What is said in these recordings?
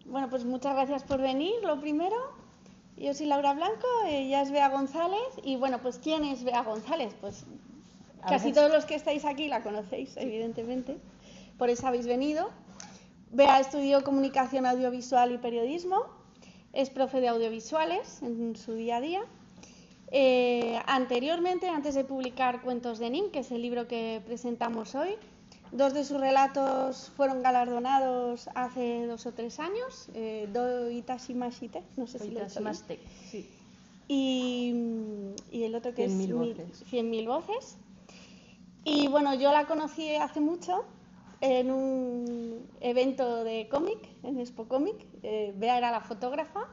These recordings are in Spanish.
Bueno, pues muchas gracias por venir, lo primero. Yo soy Laura Blanco, ella es Bea González. Y bueno, pues ¿quién es Bea González? Pues casi todos los que estáis aquí la conocéis, sí, evidentemente. Por eso habéis venido. Bea estudió comunicación audiovisual y periodismo. Es profe de audiovisuales en su día a día. Anteriormente, antes de publicar Cuentos de Nim, que es el libro que presentamos hoy, 2 de sus relatos fueron galardonados hace 2 o 3 años, Do Itashimashite, no sé si lo he dicho bien. Sí. Y el otro que 100.000 es voces. 100.000 voces. Y bueno, yo la conocí hace mucho en un evento de cómic, en Expo Cómic. Bea era la fotógrafa.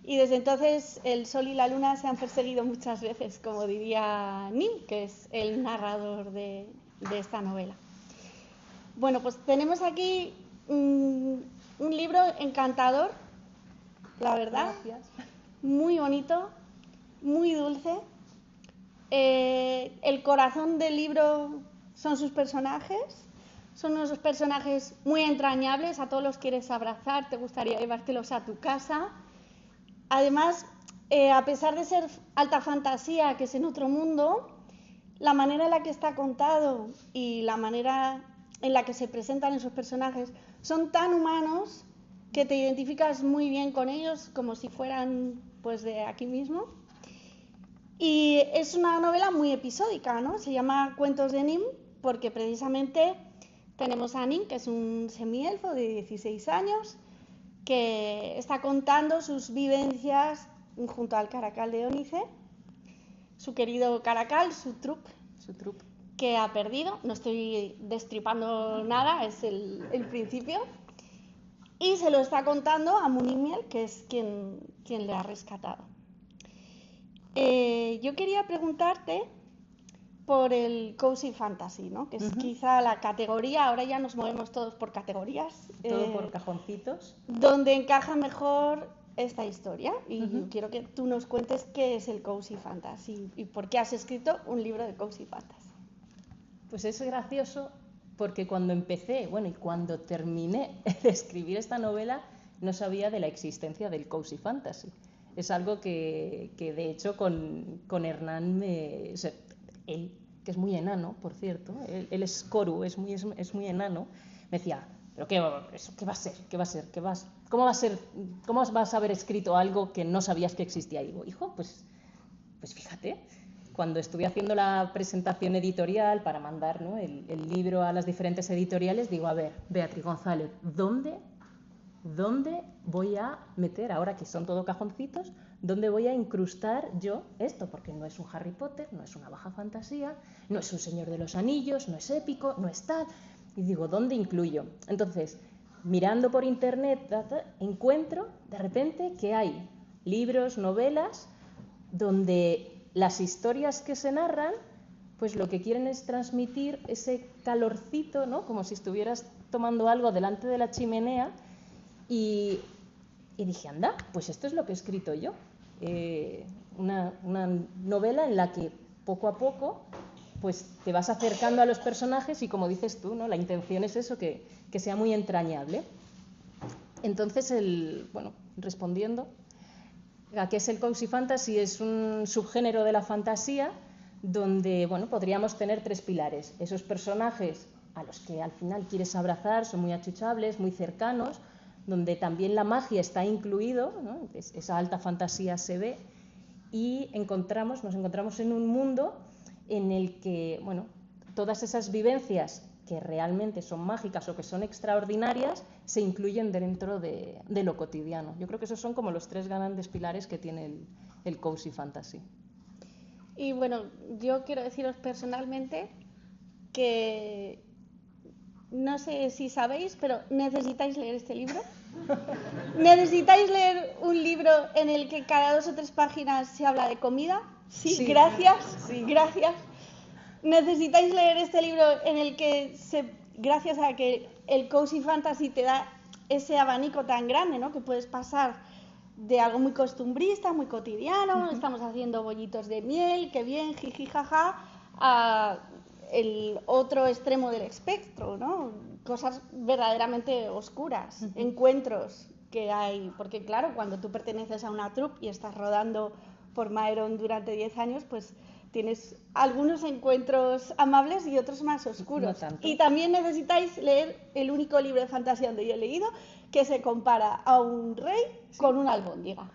Y desde entonces el sol y la luna se han perseguido muchas veces, como diría Nim, que es el narrador de esta novela. Bueno, pues tenemos aquí un libro encantador, la verdad. Gracias. Muy bonito, muy dulce. El corazón del libro son sus personajes. Son unos personajes muy entrañables, a todos los quieres abrazar, te gustaría llevártelos a tu casa. Además, a pesar de ser alta fantasía, que es en otro mundo, la manera en la que está contado y la manera en la que se presentan esos personajes son tan humanos que te identificas muy bien con ellos, como si fueran pues de aquí mismo. Y es una novela muy episódica, ¿no? Se llama Cuentos de Nim porque precisamente tenemos a Nim, que es un semielfo de 16 años, que está contando sus vivencias junto al Caracal de Ónice, su querido Caracal, su trupe, que ha perdido. No estoy destripando nada, es el principio. Y se lo está contando a Munimiel, que es quien le ha rescatado. Yo quería preguntarte por el Cozy Fantasy, ¿no? Que es quizá la categoría, ahora ya nos movemos todos por categorías. Todo por cajoncitos. Donde encaja mejor esta historia. Y yo quiero que tú nos cuentes qué es el Cozy Fantasy y por qué has escrito un libro de Cozy Fantasy. Pues es gracioso porque cuando empecé, bueno, y cuando terminé de escribir esta novela, no sabía de la existencia del Cozy Fantasy. Es algo que de hecho con Hernán, él, que es muy enano, por cierto, él es Coru, es muy enano, me decía, ¿pero qué va a ser? ¿Cómo vas a haber escrito algo que no sabías que existía? Y digo, hijo, pues fíjate, cuando estuve haciendo la presentación editorial para mandar, ¿no?, el libro a las diferentes editoriales, digo, a ver, Beatriz González, ¿dónde voy a meter, ahora que son todo cajoncitos, dónde voy a incrustar yo esto? Porque no es un Harry Potter, no es una baja fantasía, no es un Señor de los Anillos, no es épico, no es tal. Y digo, ¿dónde incluyo? Entonces, mirando por internet, encuentro de repente que hay libros, novelas, donde las historias que se narran, pues lo que quieren es transmitir ese calorcito, ¿no?, como si estuvieras tomando algo delante de la chimenea. Y dije, anda, pues esto es lo que he escrito yo. Una novela en la que poco a poco pues te vas acercando a los personajes y, como dices tú, ¿no?, la intención es eso, que sea muy entrañable. Entonces, respondiendo a qué es el Cozy Fantasy, es un subgénero de la fantasía donde, bueno, podríamos tener 3 pilares. Esos personajes a los que al final quieres abrazar, son muy achuchables, muy cercanos, donde también la magia está incluido, ¿no?, esa alta fantasía se ve, y nos encontramos en un mundo en el que, bueno, todas esas vivencias que realmente son mágicas o que son extraordinarias se incluyen dentro de lo cotidiano. Yo creo que esos son como los 3 grandes pilares que tiene el Cozy Fantasy. Y bueno, yo quiero deciros personalmente que no sé si sabéis, pero necesitáis leer este libro. ¿Necesitáis leer un libro en el que cada 2 o 3 páginas se habla de comida? Sí, gracias. Sí, gracias. ¿Necesitáis leer este libro en el que, gracias a que el Cozy Fantasy te da ese abanico tan grande, ¿no?, que puedes pasar de algo muy costumbrista, muy cotidiano, estamos haciendo bollitos de miel, qué bien, jiji, jaja, a el otro extremo del espectro, ¿no? Cosas verdaderamente oscuras, encuentros que hay, porque claro, cuando tú perteneces a una troupe y estás rodando por Maeron durante 10 años, pues tienes algunos encuentros amables y otros más oscuros. No tanto. Y también necesitáis leer el único libro de fantasía donde yo he leído que se compara a un rey con una albóndiga.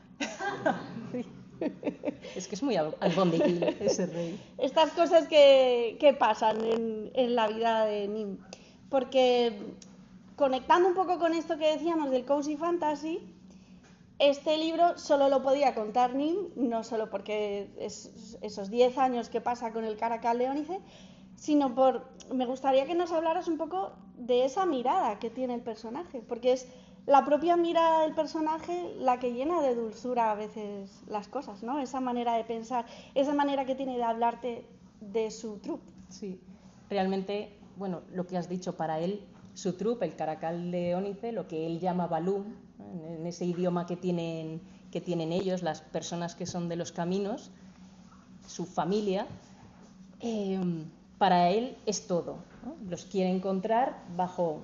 Es que es muy albondiguil ese rey. Estas cosas que pasan en la vida de Nim. Porque conectando un poco con esto que decíamos del cozy fantasy, este libro solo lo podía contar Nim, no solo porque es esos 10 años que pasa con el Caracal de Ónice, sino me gustaría que nos hablaras un poco de esa mirada que tiene el personaje, porque es la propia mirada del personaje la que llena de dulzura a veces las cosas, ¿no? Esa manera de pensar, esa manera que tiene de hablarte de su troupe. Sí, realmente, bueno, lo que has dicho, para él, su troupe, el Caracal de Ónice, lo que él llama Balum, en ese idioma que tienen ellos, las personas que son de los caminos, su familia, para él es todo, ¿no? Los quiere encontrar bajo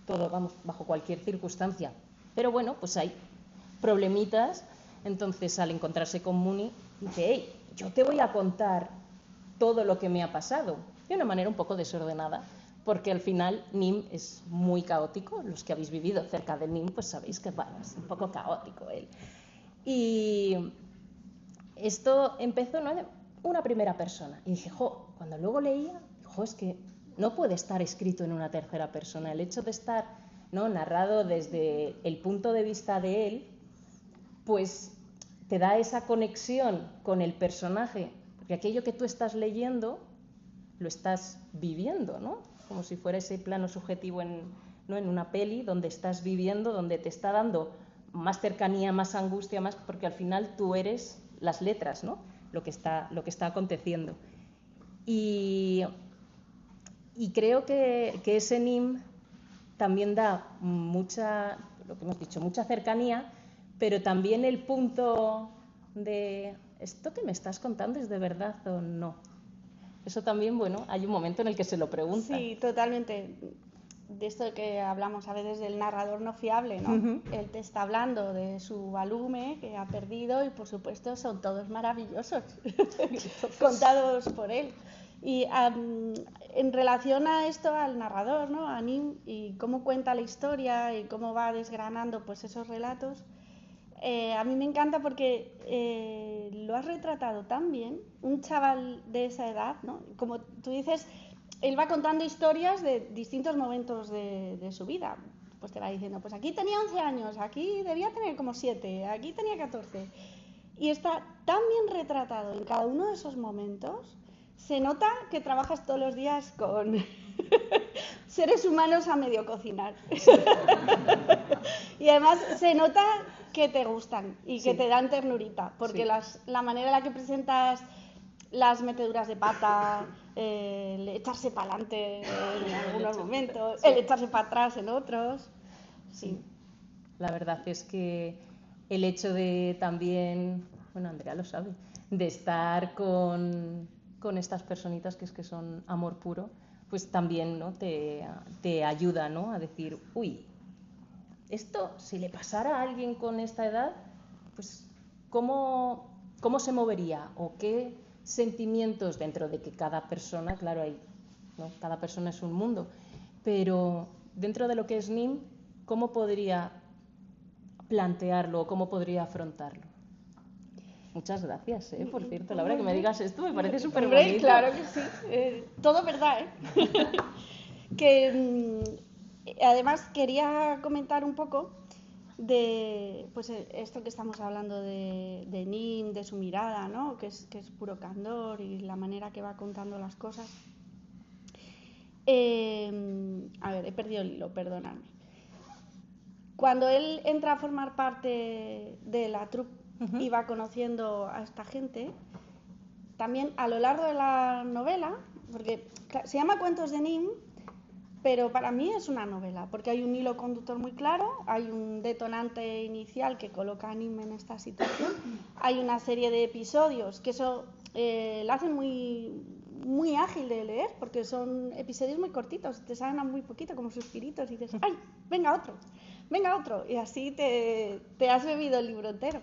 todo, vamos, bajo cualquier circunstancia. Pero bueno, pues hay problemitas. Entonces, al encontrarse con Moony, dice: hey, yo te voy a contar todo lo que me ha pasado, de una manera un poco desordenada, porque al final Nim es muy caótico. Los que habéis vivido cerca de Nim, pues sabéis que bueno, es un poco caótico él. Y esto empezó, ¿no?, de una primera persona. Y dije, cuando luego leía, es que no puede estar escrito en una tercera persona. El hecho de estar, ¿no?, narrado desde el punto de vista de él, pues te da esa conexión con el personaje, porque aquello que tú estás leyendo lo estás viviendo, ¿no? Como si fuera ese plano subjetivo ¿no?, en una peli donde estás viviendo, donde te está dando más cercanía, más angustia, más, porque al final tú eres las letras, ¿no?, lo que está aconteciendo. Y creo que ese Nim también da mucha, lo que hemos dicho, mucha cercanía, pero también el punto de ¿esto que me estás contando es de verdad o no? Eso también, bueno, hay un momento en el que se lo pregunta. Sí, totalmente. De esto que hablamos a veces del narrador no fiable, ¿no? Él te está hablando de su Balume que ha perdido y, por supuesto, son todos maravillosos, contados por él. Y en relación a esto, al narrador, ¿no?, a Nim, y cómo cuenta la historia y cómo va desgranando pues esos relatos, a mí me encanta porque lo has retratado tan bien, un chaval de esa edad, ¿no? Como tú dices, él va contando historias de distintos momentos de su vida. Pues te va diciendo, pues aquí tenía 11 años, aquí debía tener como 7, aquí tenía 14. Y está tan bien retratado en cada uno de esos momentos. Se nota que trabajas todos los días con seres humanos a medio cocinar. Y además se nota que te gustan y que te dan ternurita, porque la manera en la que presentas las meteduras de pata, el echarse para adelante en algunos momentos, el echarse para atrás en otros. Sí. La verdad es que el hecho de también, bueno, Andrea lo sabe, de estar con estas personitas que es que son amor puro, pues también, ¿no?, te ayuda, ¿no?, a decir, uy, esto si le pasara a alguien con esta edad, pues ¿cómo se movería? ¿O qué sentimientos, dentro de que cada persona, claro, ¿no?, cada persona es un mundo, pero dentro de lo que es Nim, ¿cómo podría plantearlo? ¿Cómo podría afrontarlo? Muchas gracias, por cierto, Laura, que me digas esto me parece súper bonito. Claro que sí, todo verdad, que además quería comentar un poco de pues esto que estamos hablando de Nim, de su mirada, ¿no?, que es puro candor y la manera que va contando las cosas. A ver, he perdido el hilo, perdonadme. Cuando él entra a formar parte de la troupe y va conociendo a esta gente, también a lo largo de la novela, porque se llama Cuentos de Nim, pero para mí es una novela, porque hay un hilo conductor muy claro, hay un detonante inicial que coloca a Nim en esta situación, hay una serie de episodios que eso lo hacen muy ágil de leer, porque son episodios muy cortitos, te salen a muy poquito, como suspiritos, y dices, ¡ay, venga otro! Y así te has bebido el libro entero.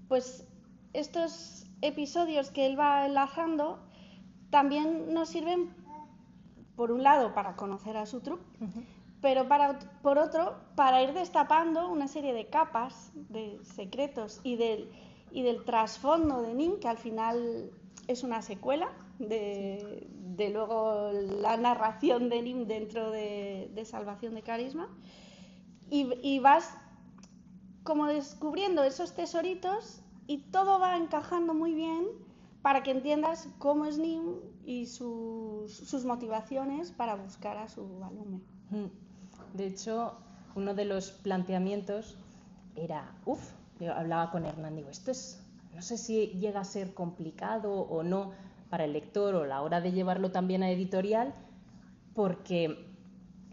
Pues estos episodios que él va enlazando también nos sirven, por un lado, para conocer a Sutrop, pero por otro, para ir destapando una serie de capas, de secretos y del trasfondo de Nim, que al final es una secuela de luego la narración de Nim dentro de Salvación de Carisma, y vas como descubriendo esos tesoritos y todo va encajando muy bien para que entiendas cómo es Nim y sus motivaciones para buscar a su alumno. De hecho, uno de los planteamientos era, yo hablaba con Hernán, digo, no sé si llega a ser complicado o no para el lector o a la hora de llevarlo también a editorial, porque,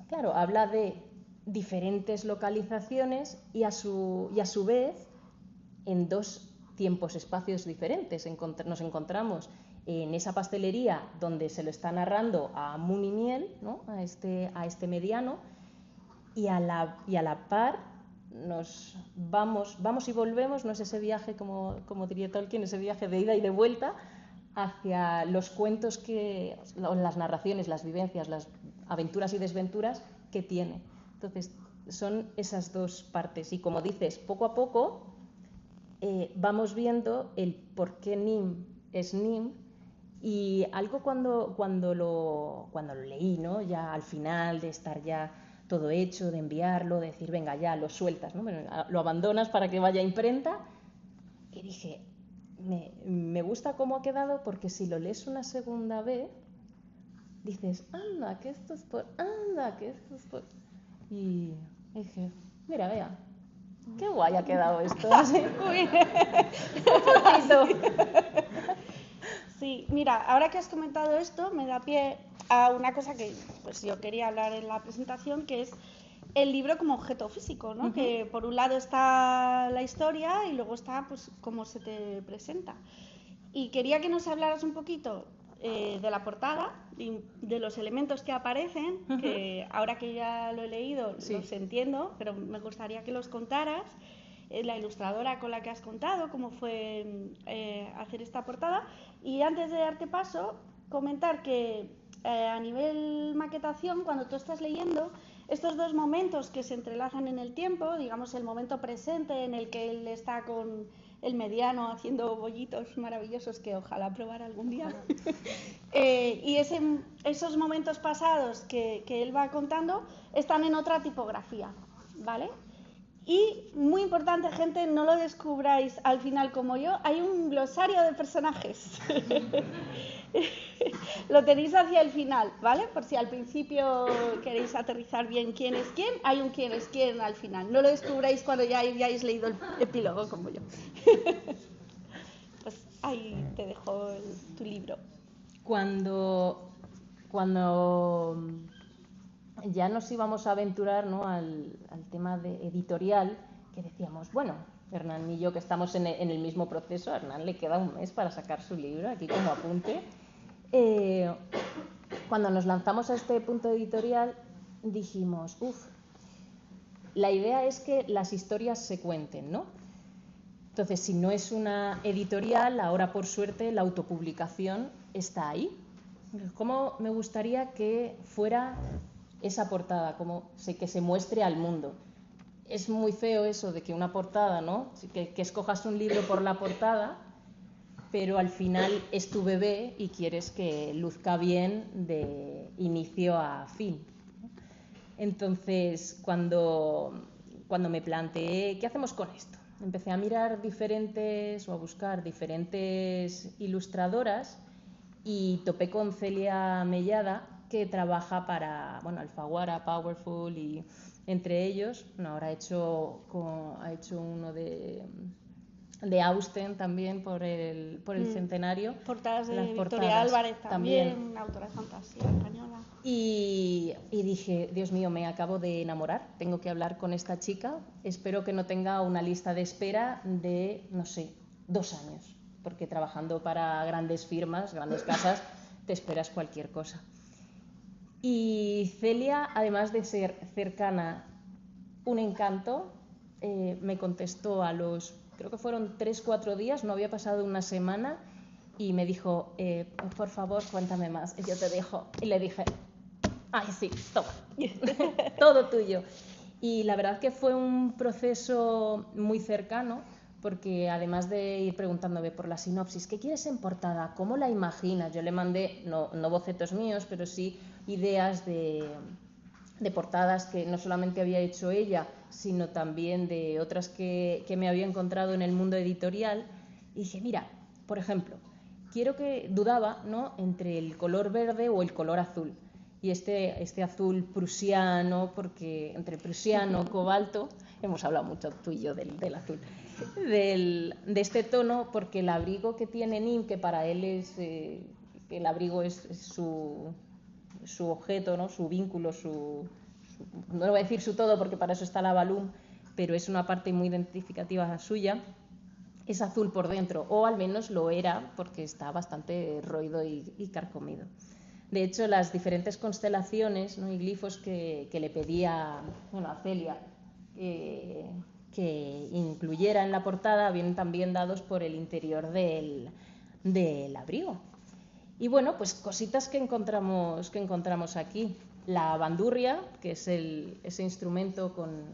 claro, habla de diferentes localizaciones y a su vez en dos tiempos, espacios diferentes. Nos encontramos en esa pastelería donde se lo está narrando a Munimiel, ¿no? a este mediano, y a la par nos vamos y volvemos, no es ese viaje, como diría Tolkien, ese viaje de ida y de vuelta hacia los cuentos las narraciones, las vivencias, las aventuras y desventuras que tiene. Entonces, son esas dos partes. Y como dices, poco a poco vamos viendo el por qué Nim es Nim. Y algo cuando lo leí, ¿no? Ya al final de estar ya todo hecho, de enviarlo, de decir, venga, ya lo sueltas, ¿no? Bueno, lo abandonas para que vaya a imprenta. Y dije, me gusta cómo ha quedado, porque si lo lees una segunda vez, dices, anda, que esto es por... Y dije, mira, vea, qué guay ha quedado esto. ¿Sí? Un poquito. Sí, mira, ahora que has comentado esto, me da pie a una cosa que pues yo quería hablar en la presentación, que es el libro como objeto físico, ¿no? Que por un lado está la historia y luego está pues cómo se te presenta. Y quería que nos hablaras un poquito de la portada, de los elementos que aparecen, que ahora que ya lo he leído los entiendo, pero me gustaría que los contaras. La ilustradora con la que has contado, cómo fue hacer esta portada. Y antes de darte paso, comentar que a nivel maquetación, cuando tú estás leyendo, estos dos momentos que se entrelazan en el tiempo, digamos el momento presente en el que él está con el mediano haciendo bollitos maravillosos que ojalá probara algún día, y esos momentos pasados que él va contando están en otra tipografía, ¿vale? Y, muy importante, gente, no lo descubráis al final como yo, hay un glosario de personajes. Lo tenéis hacia el final, ¿vale? Por si al principio queréis aterrizar bien quién es quién, hay un quién es quién al final. No lo descubráis cuando ya hayáis leído el epílogo como yo. Pues ahí te dejo tu libro. Cuando ya nos íbamos a aventurar, ¿no? al tema de editorial, que decíamos, bueno, Hernán y yo que estamos en el mismo proceso, a Hernán le queda un mes para sacar su libro, aquí como apunte. Cuando nos lanzamos a este punto editorial dijimos, la idea es que las historias se cuenten, ¿no? Entonces, si no es una editorial, ahora por suerte la autopublicación está ahí. ¿Cómo me gustaría que fuera esa portada, que se muestre al mundo? Es muy feo eso de que una portada, ¿no? Que escojas un libro por la portada, pero al final es tu bebé y quieres que luzca bien de inicio a fin. Entonces, cuando me planteé, ¿qué hacemos con esto? Empecé a mirar a buscar diferentes ilustradoras y topé con Celia Mellada, que trabaja para Alfaguara, Powerful, y entre ellos, ahora ha hecho uno de Austen también por el centenario. Portadas de Victoria Álvarez también, una autora de fantasía española. Y dije, Dios mío, me acabo de enamorar, tengo que hablar con esta chica, espero que no tenga una lista de espera de, 2 años. porque trabajando para grandes firmas, grandes casas, te esperas cualquier cosa. Y Celia, además de ser cercana, un encanto, me contestó a los, creo que fueron 3-4 días, no había pasado una semana, y me dijo, por favor, cuéntame más. Y yo y le dije, ay, sí, toma, todo tuyo. Y la verdad que fue un proceso muy cercano, porque además de ir preguntándome por la sinopsis, ¿qué quieres en portada? ¿Cómo la imaginas? Yo le mandé, no bocetos míos, pero sí ideas de portadas que no solamente había hecho ella, sino también de otras que me había encontrado en el mundo editorial. Y dije, mira, por ejemplo, dudaba, ¿no?, entre el color verde o el color azul. Y este azul prusiano, porque entre prusiano, cobalto, hemos hablado mucho tú y yo del azul, de este tono, porque el abrigo que tiene Nim, que para él es, el abrigo es su objeto, ¿no?, su vínculo, no voy a decir su todo porque para eso está la Balloon, pero es una parte muy identificativa suya, es azul por dentro, o al menos lo era porque está bastante roído y carcomido. De hecho, las diferentes constelaciones, ¿no?, y glifos que le pedía, a Celia que incluyera en la portada, vienen también dados por el interior del abrigo. Y bueno, pues cositas que encontramos aquí. La bandurria, que es ese instrumento con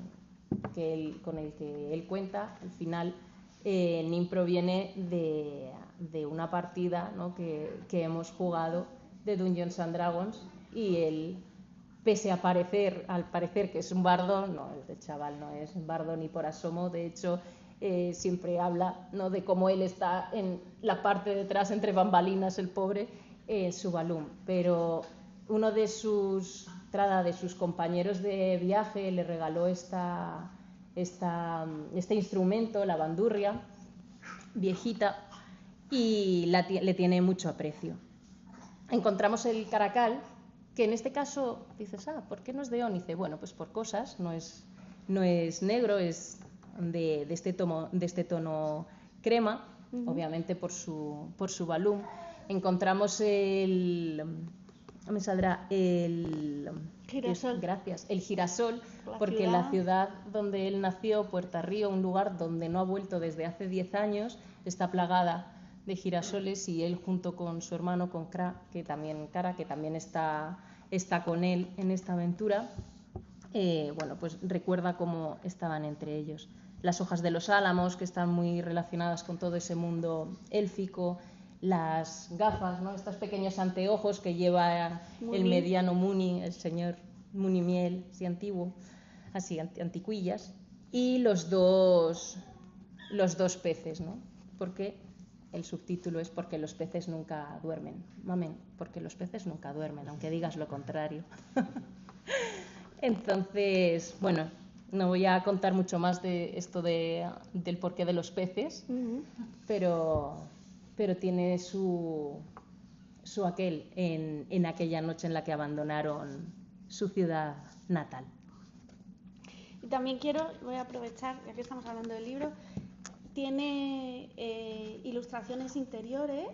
el que él cuenta, al final Nim proviene de una partida, ¿no?, que hemos jugado de Dungeons and Dragons, y él, pese al parecer que es un bardo, no, este chaval no es un bardo ni por asomo. De hecho, siempre habla, ¿no?, de cómo él está en la parte de atrás, entre bambalinas, el pobre, su Balloon. Pero uno de sus compañeros de viaje le regaló este instrumento, la bandurria, viejita, y le tiene mucho aprecio. Encontramos el caracal, que en este caso dices, ¿por qué no es de ónice? Bueno, pues por cosas, no es negro, es de este tono crema, obviamente por su Balloon. Encontramos el girasol. Gracias, el girasol, porque la ciudad donde él nació, Puerta Río, un lugar donde no ha vuelto desde hace 10 años, está plagada de girasoles, y él, junto con su hermano, con Cara, que también está con él en esta aventura, pues recuerda cómo estaban entre ellos. Las hojas de los álamos, que están muy relacionadas con todo ese mundo élfico, las gafas, ¿no?, estos pequeños anteojos que lleva el mediano Muni, el señor Muni Miel, así antiguo, así anticuillas, y los dos peces, ¿no?, porque el subtítulo es porque los peces nunca duermen. Mamen, porque los peces nunca duermen, aunque digas lo contrario. Entonces, bueno, no voy a contar mucho más de esto del porqué de los peces, pero tiene su aquel en aquella noche en la que abandonaron su ciudad natal. Y también voy a aprovechar, ya que estamos hablando del libro, tiene ilustraciones interiores.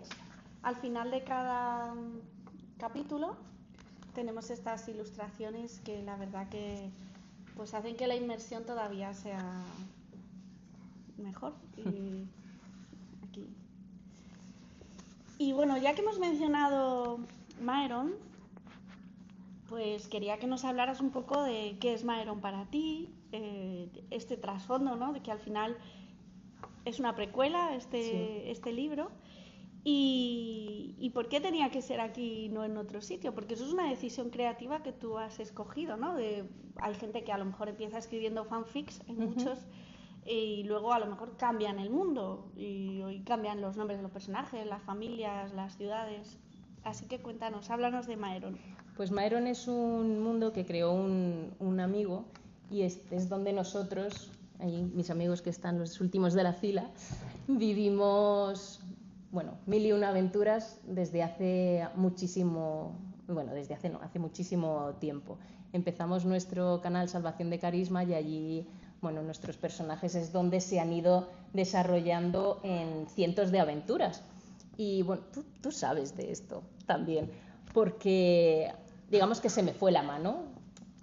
Al final de cada capítulo tenemos estas ilustraciones que la verdad que pues hacen que la inmersión todavía sea mejor. Y bueno, ya que hemos mencionado Maeron, pues quería que nos hablaras un poco de qué es Maeron para ti, este trasfondo, ¿no?, de que al final es una precuela este libro, y por qué tenía que ser aquí y no en otro sitio, porque eso es una decisión creativa que tú has escogido, ¿no? Hay gente que a lo mejor empieza escribiendo fanfics, muchos, y luego a lo mejor cambian el mundo y cambian los nombres de los personajes, las familias, las ciudades. Así que cuéntanos, háblanos de Maeron. Pues Maeron es un mundo que creó un amigo, y es donde nosotros, mis amigos que están los últimos de la fila, vivimos, mil y una aventuras desde hace muchísimo tiempo. Empezamos nuestro canal Salvación de Carisma, y allí bueno, nuestros personajes es donde se han ido desarrollando en cientos de aventuras. Y bueno, tú sabes de esto también, porque digamos que se me fue la mano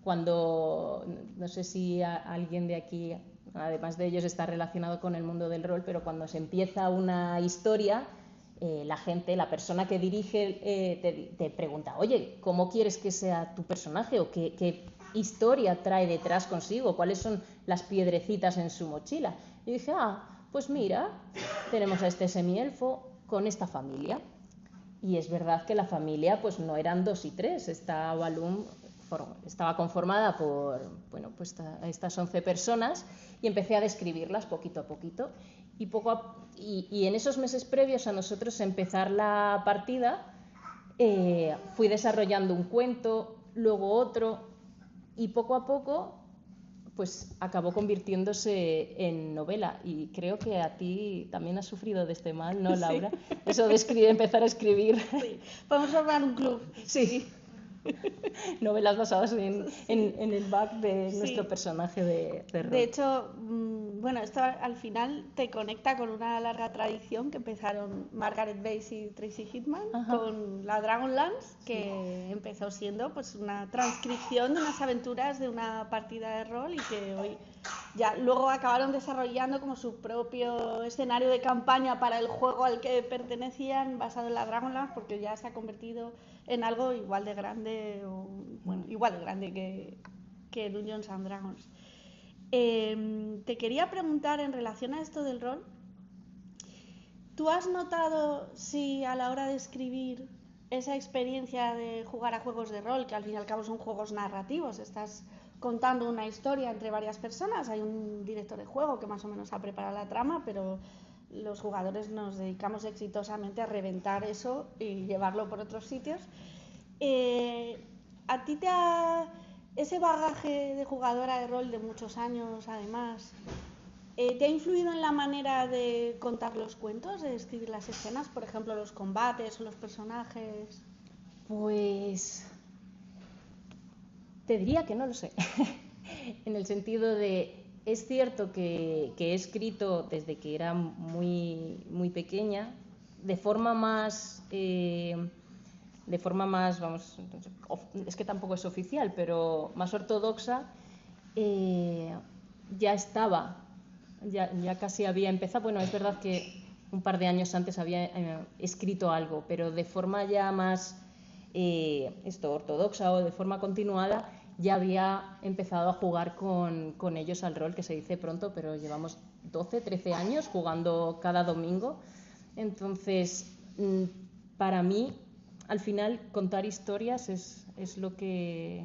cuando, no sé si alguien de aquí, además de ellos, está relacionado con el mundo del rol, pero cuando se empieza una historia, la gente, la persona que dirige, te pregunta, oye, ¿cómo quieres que sea tu personaje? ¿O qué historia trae detrás consigo? ¿Cuáles son las piedrecitas en su mochila? Y dije, pues mira, tenemos a este semielfo con esta familia. Y es verdad que la familia pues no eran 2 y 3, esta Balloon estaba conformada por pues estas 11 personas y empecé a describirlas poquito a poquito y en esos meses previos a nosotros empezar la partida fui desarrollando un cuento, luego otro y poco a poco pues acabó convirtiéndose en novela y creo que a ti también has sufrido de este mal, ¿no, Laura? Sí. Eso de empezar a escribir. Sí. Podemos formar un club. Sí. Novelas basadas en el back de nuestro Sí. personaje de rol. De hecho, bueno, esto al final te conecta con una larga tradición que empezaron Margaret Weiss y Tracy Hickman con la Dragonlance, que empezó siendo pues una transcripción de unas aventuras de una partida de rol y que hoy ya luego acabaron desarrollando como su propio escenario de campaña para el juego al que pertenecían basado en la Dragonlance, porque ya se ha convertido en algo igual de grande igual de grande que Dungeons and Dragons. Te quería preguntar en relación a esto del rol, ¿tú has notado si a la hora de escribir esa experiencia de jugar a juegos de rol, que al fin y al cabo son juegos narrativos, estás contando una historia entre varias personas, hay un director de juego que más o menos ha preparado la trama, pero los jugadores nos dedicamos exitosamente a reventar eso y llevarlo por otros sitios? ¿A ti ese bagaje de jugadora de rol de muchos años, además, te ha influido en la manera de contar los cuentos, de escribir las escenas, por ejemplo, los combates o los personajes? Pues te diría que no lo sé, en el sentido de, es cierto que he escrito desde que era muy, muy pequeña, de forma más, vamos, es que tampoco es oficial, pero más ortodoxa, ya estaba, ya casi había empezado. Bueno, es verdad que un par de años antes había escrito algo, pero de forma ya más ortodoxa o de forma continuada, ya había empezado a jugar con ellos al rol, que se dice pronto, pero llevamos 12, 13 años jugando cada domingo. Entonces, para mí, al final, contar historias es lo que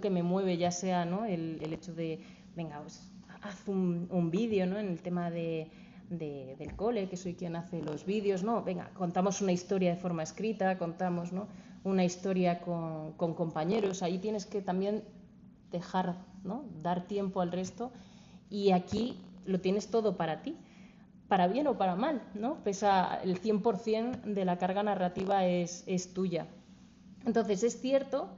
me mueve, ya sea, ¿no?, el hecho de, venga, pues, haz un vídeo, ¿no?, en el tema del cole, que soy quien hace los vídeos, ¿no? Venga, contamos una historia de forma escrita, contamos, ¿no?, una historia con compañeros. Ahí tienes que también dejar, ¿no?, dar tiempo al resto, y aquí lo tienes todo para ti, para bien o para mal, ¿no? Pesa el 100% de la carga narrativa es tuya. Entonces es cierto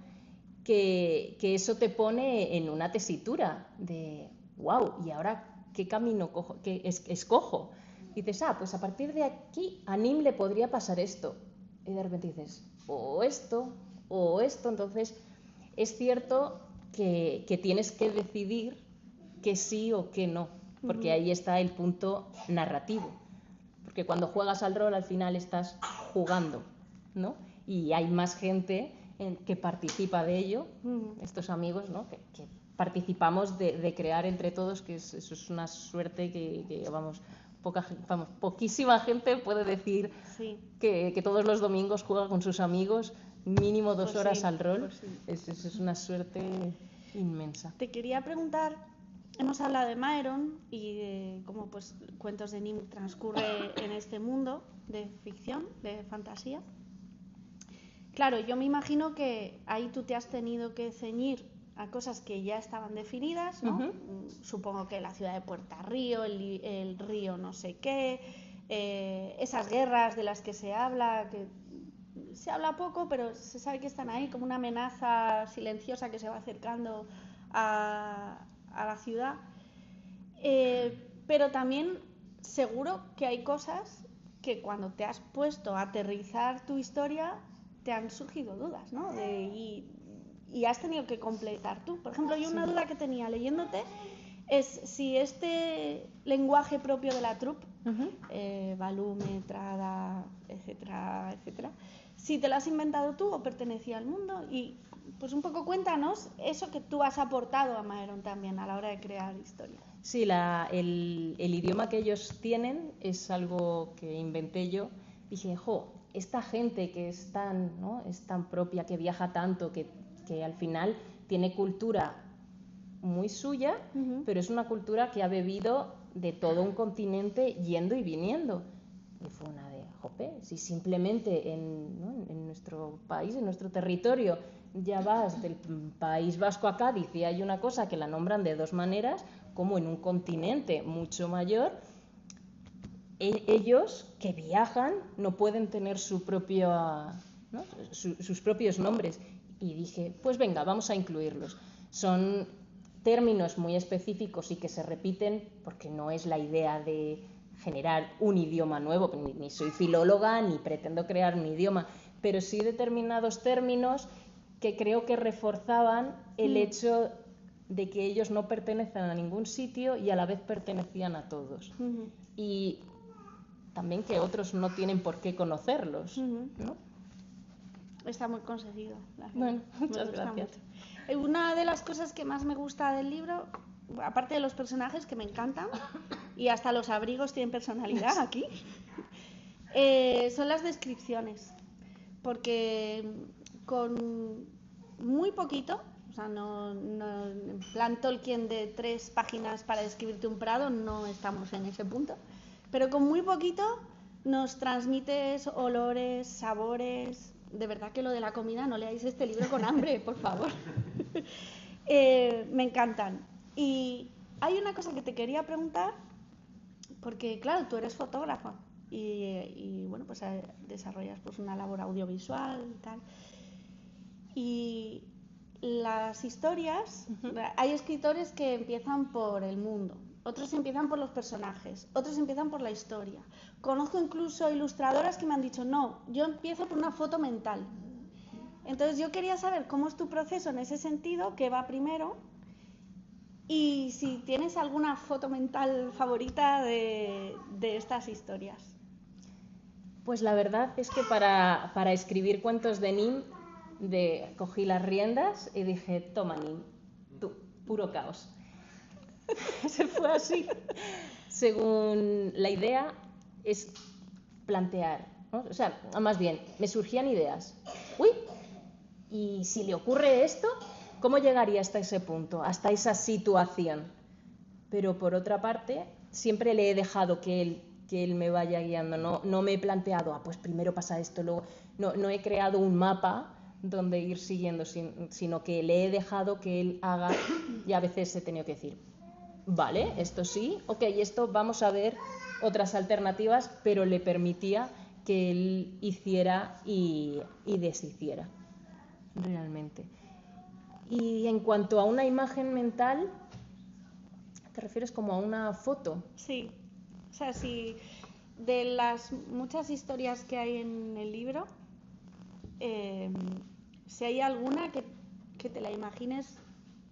que eso te pone en una tesitura de wow, ¿y ahora qué camino escojo? Y dices, pues a partir de aquí a Nim le podría pasar esto. Y de repente dices, o esto. Entonces es cierto que tienes que decidir que sí o que no, porque ahí está el punto narrativo. Porque cuando juegas al rol al final estás jugando, ¿no? Y hay más gente que participa de ello, estos amigos, ¿no?, que participamos de crear entre todos, que eso es una suerte que poquísima gente puede decir que todos los domingos juega con sus amigos mínimo 2 horas al rol. Es una suerte inmensa. Te quería preguntar, hemos hablado de Maeron y de cómo pues Cuentos de Nim transcurre en este mundo de ficción, de fantasía. Claro, yo me imagino que ahí tú te has tenido que ceñir a cosas que ya estaban definidas, ¿no? Supongo que la ciudad de Puerta Río, el río no sé qué, esas guerras de las que se habla poco, pero se sabe que están ahí como una amenaza silenciosa que se va acercando a la ciudad. Pero también seguro que hay cosas que cuando te has puesto a aterrizar tu historia te han surgido dudas, ¿no? Y has tenido que completar tú. Por ejemplo, yo una duda que tenía leyéndote es si este lenguaje propio de la troupe, Valume, Trada, etcétera, etcétera, si te lo has inventado tú o pertenecía al mundo. Y pues un poco cuéntanos eso que tú has aportado a Maeron también a la hora de crear historia. Sí, el idioma que ellos tienen es algo que inventé yo. Dije, esta gente que es tan, ¿no?, es tan propia, que viaja tanto, que al final tiene cultura muy suya, pero es una cultura que ha bebido de todo un continente yendo y viniendo. Y fue una de, si simplemente en nuestro país, en nuestro territorio, ya vas del País Vasco a Cádiz y hay una cosa que la nombran de dos maneras, como en un continente mucho mayor, ellos que viajan no pueden tener su propia, ¿no?, sus propios nombres. Y dije, pues venga, vamos a incluirlos. Son términos muy específicos y que se repiten, porque no es la idea de generar un idioma nuevo, ni soy filóloga ni pretendo crear un idioma, pero sí determinados términos que creo que reforzaban el hecho de que ellos no pertenecen a ningún sitio y a la vez pertenecían a todos. Y también que otros no tienen por qué conocerlos, ¿no? Está muy conseguido. Bueno, muchas gracias. Mucho. Una de las cosas que más me gusta del libro, aparte de los personajes que me encantan, y hasta los abrigos tienen personalidad aquí, son las descripciones. Porque con muy poquito, o sea, no en plan Tolkien de 3 páginas para describirte un prado, no estamos en ese punto, pero con muy poquito nos transmites olores, sabores. De verdad que lo de la comida, no leáis este libro con hambre, por favor. Me encantan. Y hay una cosa que te quería preguntar, porque claro, tú eres fotógrafa y bueno, pues desarrollas pues una labor audiovisual y tal. Y las historias, hay escritores que empiezan por el mundo, otros empiezan por los personajes, otros empiezan por la historia. Conozco incluso ilustradoras que me han dicho, no, yo empiezo por una foto mental. Entonces yo quería saber cómo es tu proceso en ese sentido, qué va primero, y si tienes alguna foto mental favorita de estas historias. Pues la verdad es que para escribir cuentos de Nim, cogí las riendas y dije, toma Nim, tú, puro caos. Se fue así. Según la idea es plantear, ¿no? O sea, más bien, me surgían ideas. Uy, ¿y si le ocurre esto? ¿Cómo llegaría hasta ese punto, hasta esa situación? Pero por otra parte, siempre le he dejado que él me vaya guiando. No me he planteado, pues primero pasa esto, luego... No he creado un mapa donde ir siguiendo, sino que le he dejado que él haga, y a veces he tenido que decir, vale, esto sí, ok, esto vamos a ver otras alternativas, pero le permitía que él hiciera y deshiciera, realmente. Y en cuanto a una imagen mental, ¿te refieres como a una foto? Sí, o sea, si de las muchas historias que hay en el libro, si hay alguna que te la imagines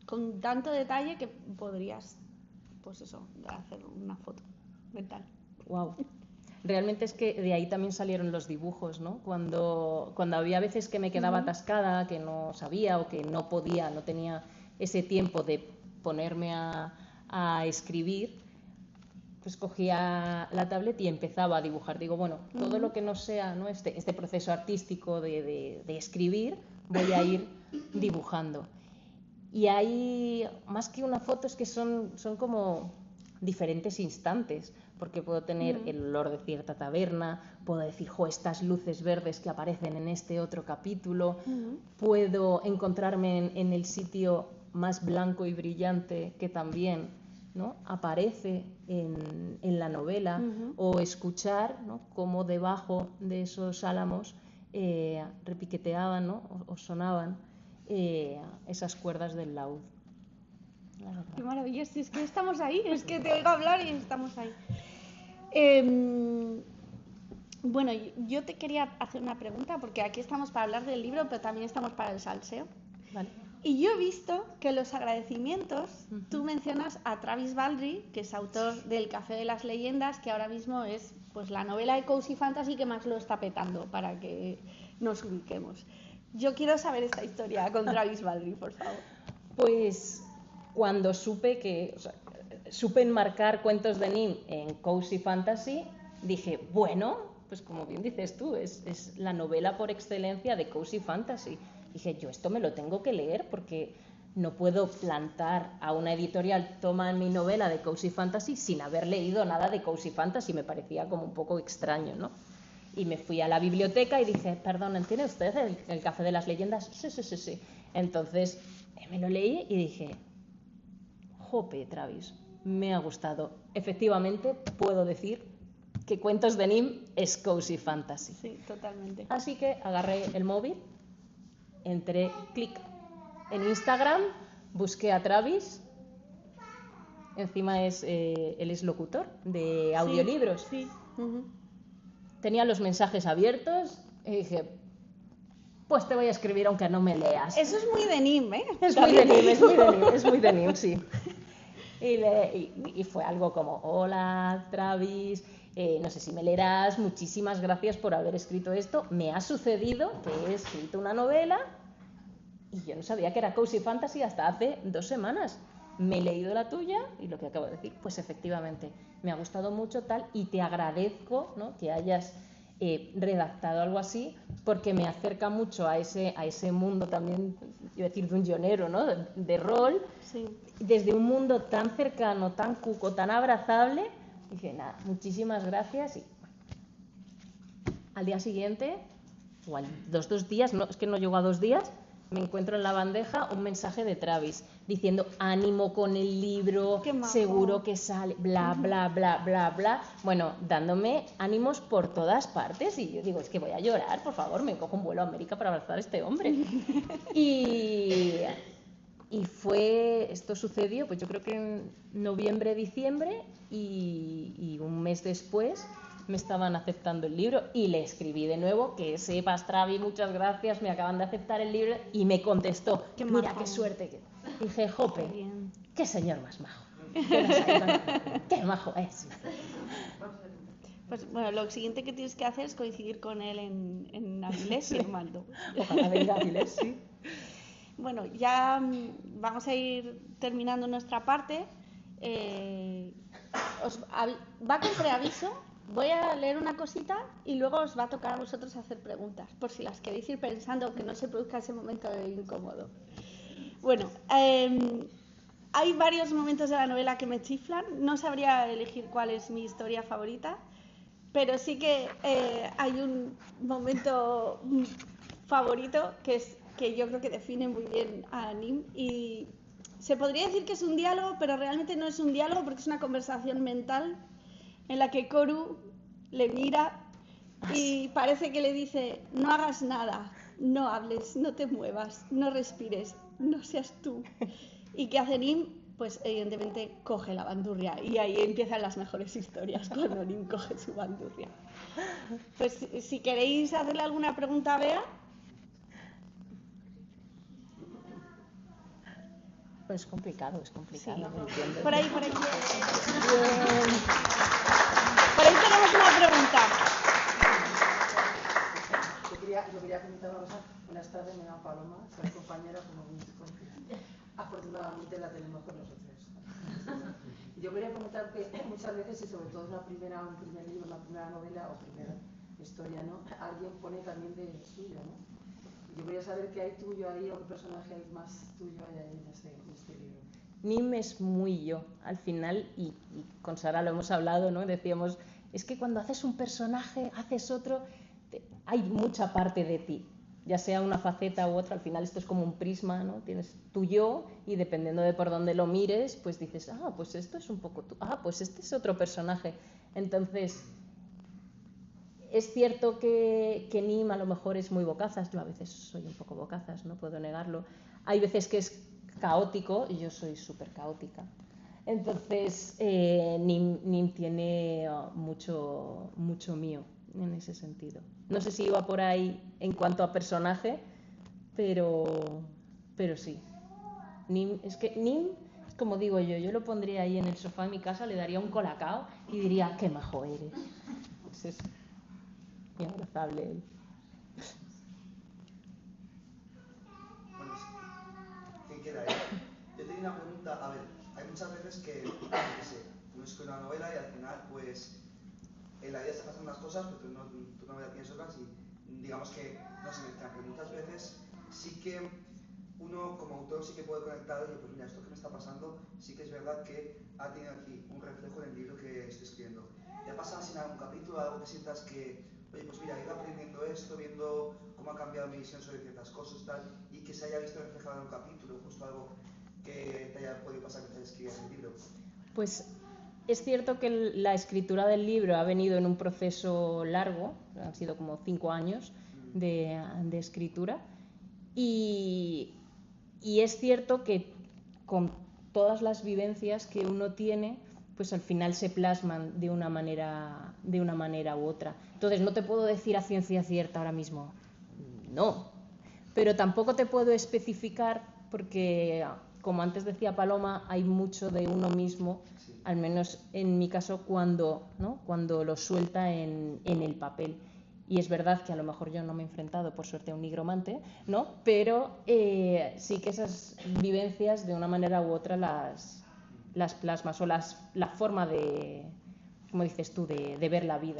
con tanto detalle que podrías, pues eso, hacer una foto mental. Wow. Realmente es que de ahí también salieron los dibujos, ¿no? Cuando había veces que me quedaba atascada, que no sabía o que no podía, no tenía ese tiempo de ponerme a escribir, pues cogía la tablet y empezaba a dibujar. Digo, bueno, todo lo que no sea, ¿no?, este proceso artístico de escribir, voy a ir dibujando. Y hay, más que una foto, es que son como diferentes instantes, porque puedo tener el olor de cierta taberna, puedo decir, estas luces verdes que aparecen en este otro capítulo, puedo encontrarme en el sitio más blanco y brillante que también, ¿no?, aparece en la novela, o escuchar, ¿no?, cómo debajo de esos álamos repiqueteaban, ¿no?, o sonaban esas cuerdas del laúd. la verdad. Qué maravilloso, es que estamos ahí, es que te oigo hablar y estamos ahí. Bueno, yo te quería hacer una pregunta, porque aquí estamos para hablar del libro, pero también estamos para el salseo. Vale. Y yo he visto que en los agradecimientos tú mencionas a Travis Baldree, que es autor del Café de las Leyendas, que ahora mismo es pues la novela de Cozy Fantasy que más lo está petando, para que nos ubiquemos. Yo quiero saber esta historia con Travis Baldree, por favor. Pues cuando supe supe enmarcar cuentos de Nim en Cozy Fantasy, dije, bueno, pues como bien dices tú, es la novela por excelencia de Cozy Fantasy. Dije, yo esto me lo tengo que leer porque no puedo plantar a una editorial, toman mi novela de Cozy Fantasy sin haber leído nada de Cozy Fantasy. Me parecía como un poco extraño, ¿no? Y me fui a la biblioteca y dije, perdón, ¿tiene usted el Café de las Leyendas? Sí. Entonces me lo leí y dije, jope, Travis, me ha gustado. Efectivamente, puedo decir que Cuentos de Nim es Cozy Fantasy. Sí, totalmente. Así que agarré el móvil, entré, clic en Instagram, busqué a Travis. Encima él es locutor de audiolibros. Sí. Tenía los mensajes abiertos y dije, pues te voy a escribir aunque no me leas. Eso es muy de Nim, ¿eh? Es muy de Nim, sí. Y fue algo como, hola, Travis, no sé si me leerás, muchísimas gracias por haber escrito esto. Me ha sucedido que he escrito una novela y yo no sabía que era Cozy Fantasy hasta hace 2 semanas. Me he leído la tuya y lo que acabo de decir, pues efectivamente, me ha gustado mucho tal y te agradezco, ¿no?, que hayas redactado algo así, porque me acerca mucho a ese mundo también, iba a decir dungeonero, ¿no?, de rol, Sí. desde un mundo tan cercano, tan cuco, tan abrazable. Dije, nada, muchísimas gracias. Y al día siguiente, o a los 2 días, no, es que no llegó a 2 días, me encuentro en la bandeja un mensaje de Travis diciendo, ánimo con el libro, seguro que sale, bla, bla, bla, bla, bla. Bueno, dándome ánimos por todas partes. Y yo digo, es que voy a llorar, por favor, me cojo un vuelo a América para abrazar a este hombre. Y esto sucedió, pues yo creo que en noviembre, diciembre, y un mes después me estaban aceptando el libro y le escribí de nuevo, que sepas, Travis, muchas gracias, me acaban de aceptar el libro, y me contestó, mira qué suerte. Dije, jope, qué señor más majo. Qué majo es. Pues bueno, lo siguiente que tienes que hacer es coincidir con él en Avilés firmando. Ojalá venga a Avilés, sí. Bueno, ya vamos a ir terminando nuestra parte. Va con preaviso. Voy a leer una cosita y luego os va a tocar a vosotros hacer preguntas, por si las queréis ir pensando, que no se produzca ese momento incómodo. Bueno, hay varios momentos de la novela que me chiflan. No sabría elegir cuál es mi historia favorita, pero sí que hay un momento favorito que yo creo que define muy bien a Nim, y se podría decir que es un diálogo, pero realmente no es un diálogo porque es una conversación mental en la que Koru le mira y parece que le dice, no hagas nada, no hables, no te muevas, no respires, no seas tú. ¿Y qué hace Nim? Pues evidentemente coge la bandurria, y ahí empiezan las mejores historias, cuando Nim coge su bandurria. Pues si queréis hacerle alguna pregunta a Bea. Pues es complicado, Sí. ¿me entiendes? Por ahí. Por ahí tenemos una pregunta. Yo quería comentar una cosa. Buenas tardes, me llamo Paloma, soy compañera, como bien conocida. Afortunadamente la tenemos con nosotros. Yo quería comentar que muchas veces, y sobre todo en un primer libro, una primera novela o primera historia, ¿no?, alguien pone también de suyo, ¿no? Yo quería saber qué hay tuyo ahí, o qué personaje hay más tuyo ahí en este libro. Nim es muy yo, al final, y con Sara lo hemos hablado, ¿no? Decíamos, es que cuando haces un personaje, haces otro, hay mucha parte de ti, ya sea una faceta u otra. Al final esto es como un prisma, ¿no? Tienes tu yo, y dependiendo de por dónde lo mires, pues dices, pues esto es un poco tú, pues este es otro personaje. Entonces, es cierto que Nim a lo mejor es muy bocazas, yo a veces soy un poco bocazas, no puedo negarlo. Hay veces que es caótico y yo soy súper caótica. Entonces, Nim tiene mucho mío en ese sentido. No sé si iba por ahí en cuanto a personaje, pero sí. Nim, como digo yo lo pondría ahí en el sofá de mi casa, le daría un colacao y diría, qué majo eres. Pues es muy abrazable él. Bueno, ¿quién queda ahí? Yo tenía una pregunta, a ver, hay muchas veces que, yo qué sé, uno escribe una novela y al final, pues, en la vida se pasan unas cosas, pero tu novela tienes otras y digamos que no se mezclan, pero muchas veces sí que uno como autor sí que puede conectar, oye, pues mira, esto que me está pasando, sí que es verdad que ha tenido aquí un reflejo en el libro que estoy escribiendo. ¿Te ha pasado sin algún capítulo, algo que sientas que, oye, pues mira, he ido aprendiendo esto, viendo cómo ha cambiado mi visión sobre ciertas cosas tal, y que se haya visto reflejado en un capítulo, justo algo que te haya podido pasar mientras escribías el libro? Pues es cierto que la escritura del libro ha venido en un proceso largo, han sido como 5 años de escritura, y es cierto que con todas las vivencias que uno tiene, pues al final se plasman de una manera u otra. Entonces no te puedo decir a ciencia cierta ahora mismo, no, pero tampoco te puedo especificar porque, como antes decía Paloma, hay mucho de uno mismo, al menos en mi caso, cuando lo suelta en el papel. Y es verdad que a lo mejor yo no me he enfrentado, por suerte, a un nigromante, ¿no? Pero sí que esas vivencias, de una manera u otra, las plasmas, o la forma de, como dices tú, de ver la vida.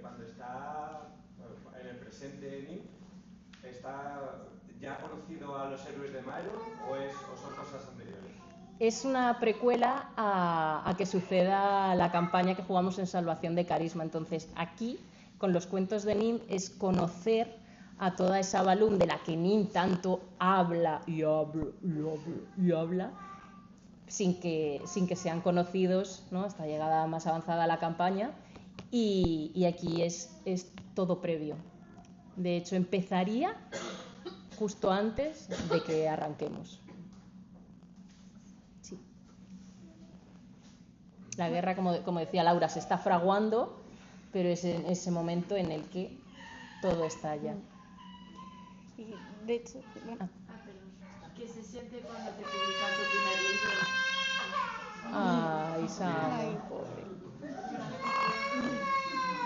Cuando está en el presente Nim, ¿está ya conocido a los héroes de Myron o son cosas anteriores? Es una precuela a que suceda la campaña que jugamos en Salvación de Carisma. Entonces, aquí, con los cuentos de Nim, es conocer a toda esa Balum de la que Nim tanto habla y habla, sin que sean conocidos, ¿no?, hasta llegada más avanzada la campaña. Y aquí es todo previo. De hecho, empezaría justo antes de que arranquemos. Sí. La guerra, como decía Laura, se está fraguando, pero es en ese momento en el que todo estalla. Y de hecho, bueno, ¿Qué se siente cuando te publican tu primer libro? Ay, Sam. ay, pobre.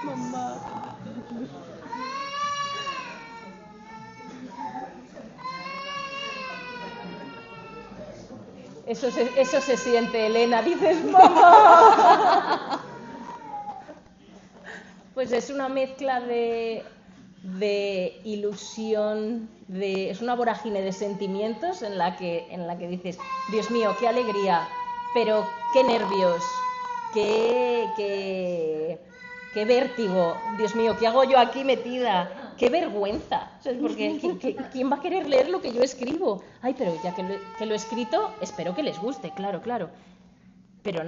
Mamá. Eso se siente, Elena, dices, mamá. Pues es una mezcla de ilusión, es una vorágine de sentimientos en la que dices, Dios mío, qué alegría, pero qué nervios, qué vértigo, Dios mío, ¿qué hago yo aquí metida? ¡Qué vergüenza! ¿Sabes? Porque ¿quién va a querer leer lo que yo escribo? Ay, pero ya que lo he escrito, espero que les guste, claro. Pero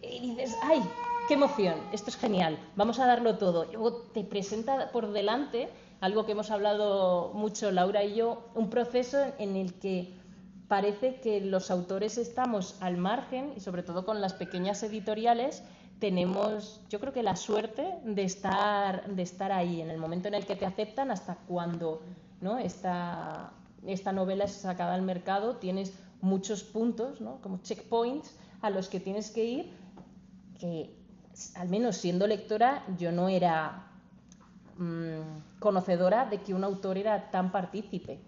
y dices, ¡ay, qué emoción! Esto es genial, vamos a darlo todo. Y luego te presenta por delante, algo que hemos hablado mucho Laura y yo, un proceso en el que parece que los autores estamos al margen, y sobre todo con las pequeñas editoriales, tenemos, yo creo que la suerte de estar ahí, en el momento en el que te aceptan, hasta cuando, ¿no?, esta novela es sacada al mercado, tienes muchos puntos, ¿no?, como checkpoints a los que tienes que ir, que al menos siendo lectora yo no era conocedora de que un autor era tan partícipe.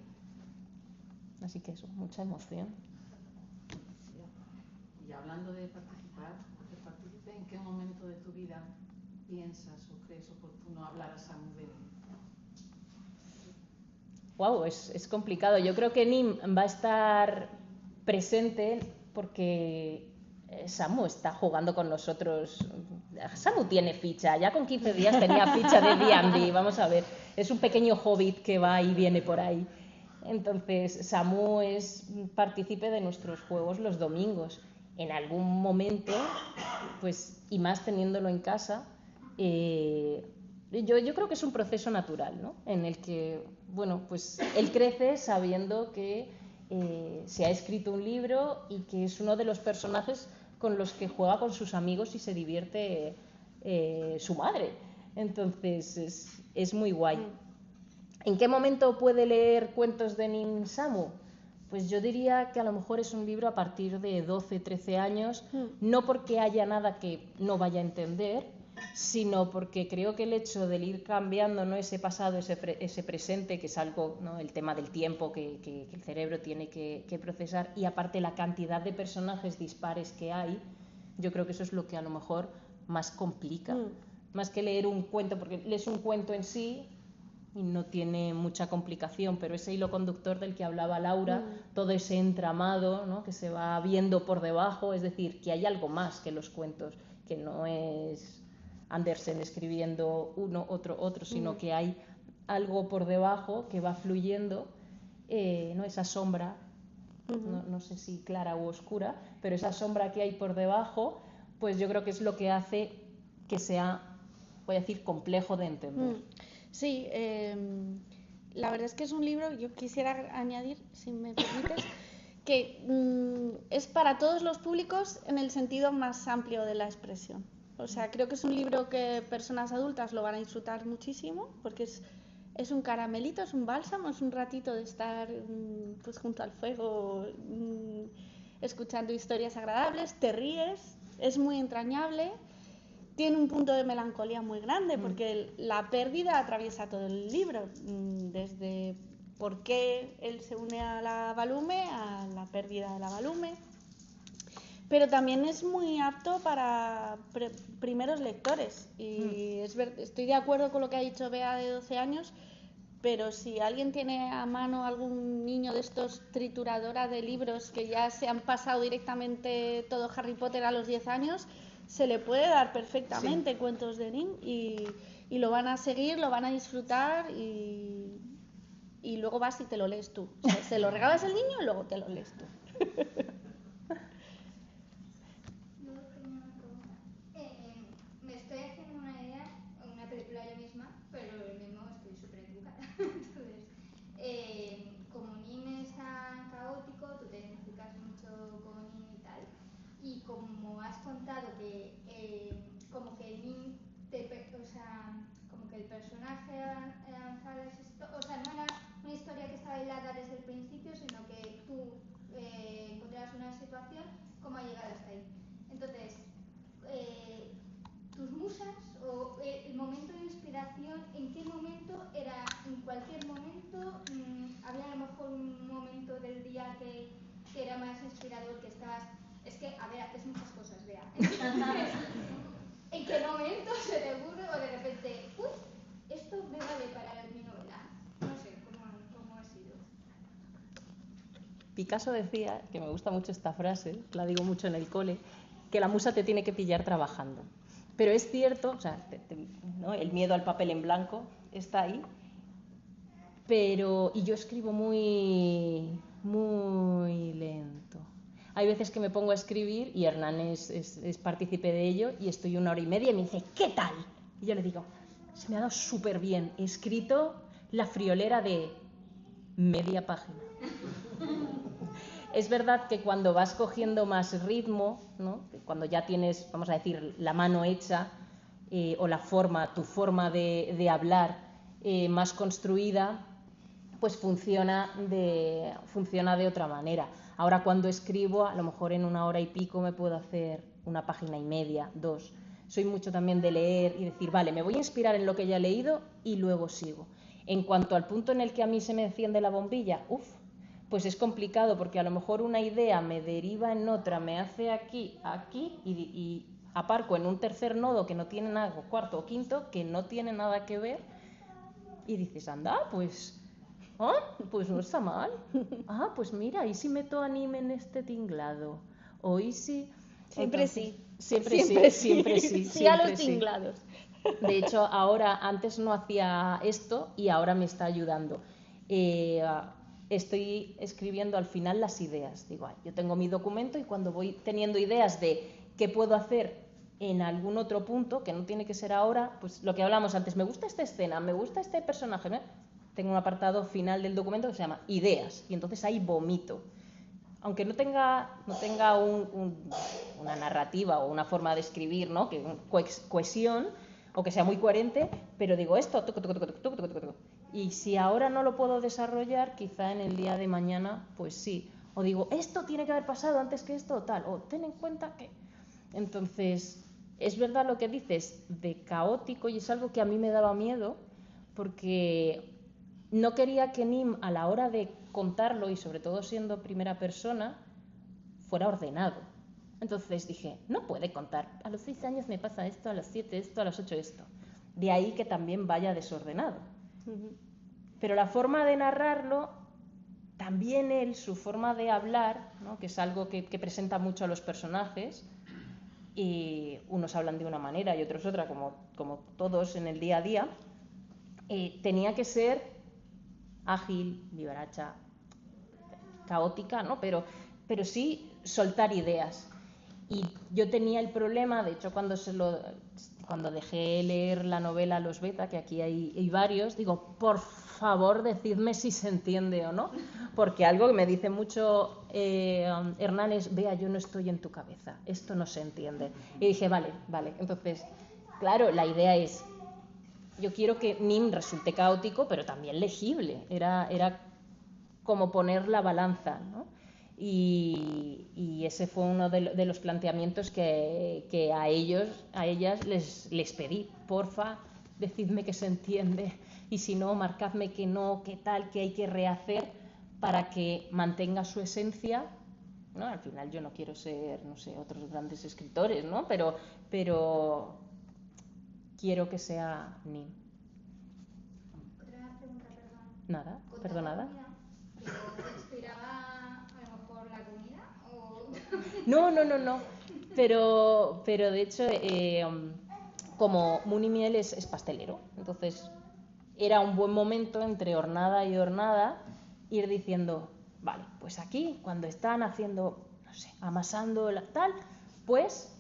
Así que eso, mucha emoción. Y hablando de participar, ¿en qué momento de tu vida piensas o crees oportuno hablar a Samu de Nim? Wow, es complicado. Yo creo que Nim va a estar presente porque Samu está jugando con nosotros. Samu tiene ficha, ya con 15 días tenía ficha de D&D, vamos a ver. Es un pequeño hobbit que va y viene por ahí. Entonces, Samu es partícipe de nuestros juegos los domingos. En algún momento, pues, y más teniéndolo en casa, Yo creo que es un proceso natural, ¿no? En el que, bueno, pues él crece sabiendo que se ha escrito un libro y que es uno de los personajes con los que juega con sus amigos y se divierte su madre. Entonces, es muy guay. ¿En qué momento puede leer cuentos de Nim Samu? Pues yo diría que a lo mejor es un libro a partir de 12, 13 años, no porque haya nada que no vaya a entender, sino porque creo que el hecho de ir cambiando, ¿no?, ese pasado, ese presente, que es algo, ¿no?, el tema del tiempo que el cerebro tiene que procesar, y aparte la cantidad de personajes dispares que hay, yo creo que eso es lo que a lo mejor más complica. Más que leer un cuento, porque lees un cuento en sí y no tiene mucha complicación, pero ese hilo conductor del que hablaba Laura, todo ese entramado, ¿no?, que se va viendo por debajo, es decir, que hay algo más que los cuentos, que no es Andersen escribiendo uno, otro, sino que hay algo por debajo que va fluyendo, ¿no?, esa sombra, no sé si clara u oscura, pero esa sombra que hay por debajo, pues yo creo que es lo que hace que sea, voy a decir, complejo de entender. Sí, la verdad es que es un libro, yo quisiera añadir, si me permites, que es para todos los públicos en el sentido más amplio de la expresión. O sea, creo que es un libro que personas adultas lo van a disfrutar muchísimo, porque es un caramelito, es un bálsamo, es un ratito de estar pues junto al fuego, escuchando historias agradables, te ríes, es muy entrañable. Tiene un punto de melancolía muy grande porque la pérdida atraviesa todo el libro, desde por qué él se une a la Valume, a la pérdida de la Valume. Pero también es muy apto para primeros lectores. Y estoy de acuerdo con lo que ha dicho Bea de 12 años, pero si alguien tiene a mano algún niño de estos trituradora de libros que ya se han pasado directamente todo Harry Potter a los 10 años, se le puede dar perfectamente cuentos de Nim y lo van a seguir, lo van a disfrutar y luego vas y te lo lees tú. O sea, se lo regalas al niño y luego te lo lees tú. Me estoy haciendo una idea, una película yo misma, pero lo mismo estoy súper equivocada. Entonces, como Nim es tan caótico, tú te identificas mucho con Nim y tal, y como has contado que como que Nim como que el personaje avanzado es esto, o sea, no era una historia que estaba hilada desde el principio, sino que tú encontrabas una situación, cómo ha llegado hasta ahí. Entonces, tus musas o el momento de inspiración, ¿en qué momento era? ¿En cualquier momento? ¿Había a lo mejor un momento del día que era más inspirador, que estabas? Es que, a ver, haces muchas cosas, Bea. Entonces, ¿en qué momento se te ocurre o de repente, uy, esto me vale para mi novela? No sé, ¿cómo ha sido? Picasso decía, que me gusta mucho esta frase, la digo mucho en el cole, que la musa te tiene que pillar trabajando. Pero es cierto, o sea, ¿no?, el miedo al papel en blanco está ahí, y yo escribo muy, muy lento. Hay veces que me pongo a escribir y Hernán es partícipe de ello y estoy 1 hora y media y me dice, ¿qué tal? Y yo le digo, se me ha dado súper bien, he escrito la friolera de media página. Es verdad que cuando vas cogiendo más ritmo, ¿no?, cuando ya tienes, vamos a decir, la mano hecha o tu forma de hablar más construida, pues funciona de otra manera. Ahora cuando escribo, a lo mejor en 1 hora y pico me puedo hacer 1 página y media, 2. Soy mucho también de leer y decir, vale, me voy a inspirar en lo que ya he leído y luego sigo. En cuanto al punto en el que a mí se me enciende la bombilla, pues es complicado porque a lo mejor una idea me deriva en otra, me hace aquí y aparco en un tercer nodo que no tiene nada, o cuarto o quinto, que no tiene nada que ver y dices, anda, pues no está mal. Pues mira, ¿y si meto anime en este tinglado? ¿O y si...? Siempre Entonces, sí. Siempre sí. Sí a los tinglados. De hecho, antes no hacía esto y ahora me está ayudando. Estoy escribiendo al final las ideas. Digo, yo tengo mi documento y cuando voy teniendo ideas de qué puedo hacer en algún otro punto, que no tiene que ser ahora, pues lo que hablamos antes, me gusta esta escena, me gusta este personaje, ¿no? Tengo un apartado final del documento que se llama ideas, y entonces ahí vomito. Aunque no tenga una narrativa o una forma de escribir, ¿no? Que cohesión, o que sea muy coherente, pero digo esto, y si ahora no lo puedo desarrollar, quizá en el día de mañana, pues sí. O digo, esto tiene que haber pasado antes que esto, tal, o ten en cuenta que... Entonces, es verdad lo que dices de caótico, y es algo que a mí me daba miedo, porque no quería que Nim, a la hora de contarlo, y sobre todo siendo primera persona, fuera ordenado. Entonces dije, no puede contar, a los 6 años me pasa esto, a los 7 esto, a los 8 esto. De ahí que también vaya desordenado. Pero la forma de narrarlo, también él, su forma de hablar, ¿no? Que es algo que presenta mucho a los personajes, y unos hablan de una manera y otros otra, como todos en el día a día, tenía que ser ágil, vivaracha, caótica, ¿no? Pero sí soltar ideas. Y yo tenía el problema, de hecho, cuando dejé leer la novela a los beta, que aquí hay varios, digo, por favor, decidme si se entiende o no, porque algo que me dice mucho Hernán es, Bea, yo no estoy en tu cabeza, esto no se entiende. Y dije, vale, entonces, claro, la idea es, yo quiero que Nim resulte caótico, pero también legible, era como poner la balanza, ¿no? Y ese fue uno de los planteamientos que a ellas les pedí. Porfa, decidme que se entiende, y si no, marcadme que no, qué tal, que hay que rehacer para que mantenga su esencia, ¿no? Al final yo no quiero ser, no sé, otros grandes escritores, ¿no? Pero quiero que sea Nim. Otra pregunta, perdón. Nada, perdonada. ¿Te inspiraba a lo mejor la comida? O... No. Pero de hecho, como Muni Miel es pastelero, entonces era un buen momento entre hornada y hornada ir diciendo, vale, pues aquí cuando están haciendo, no sé, amasando tal, pues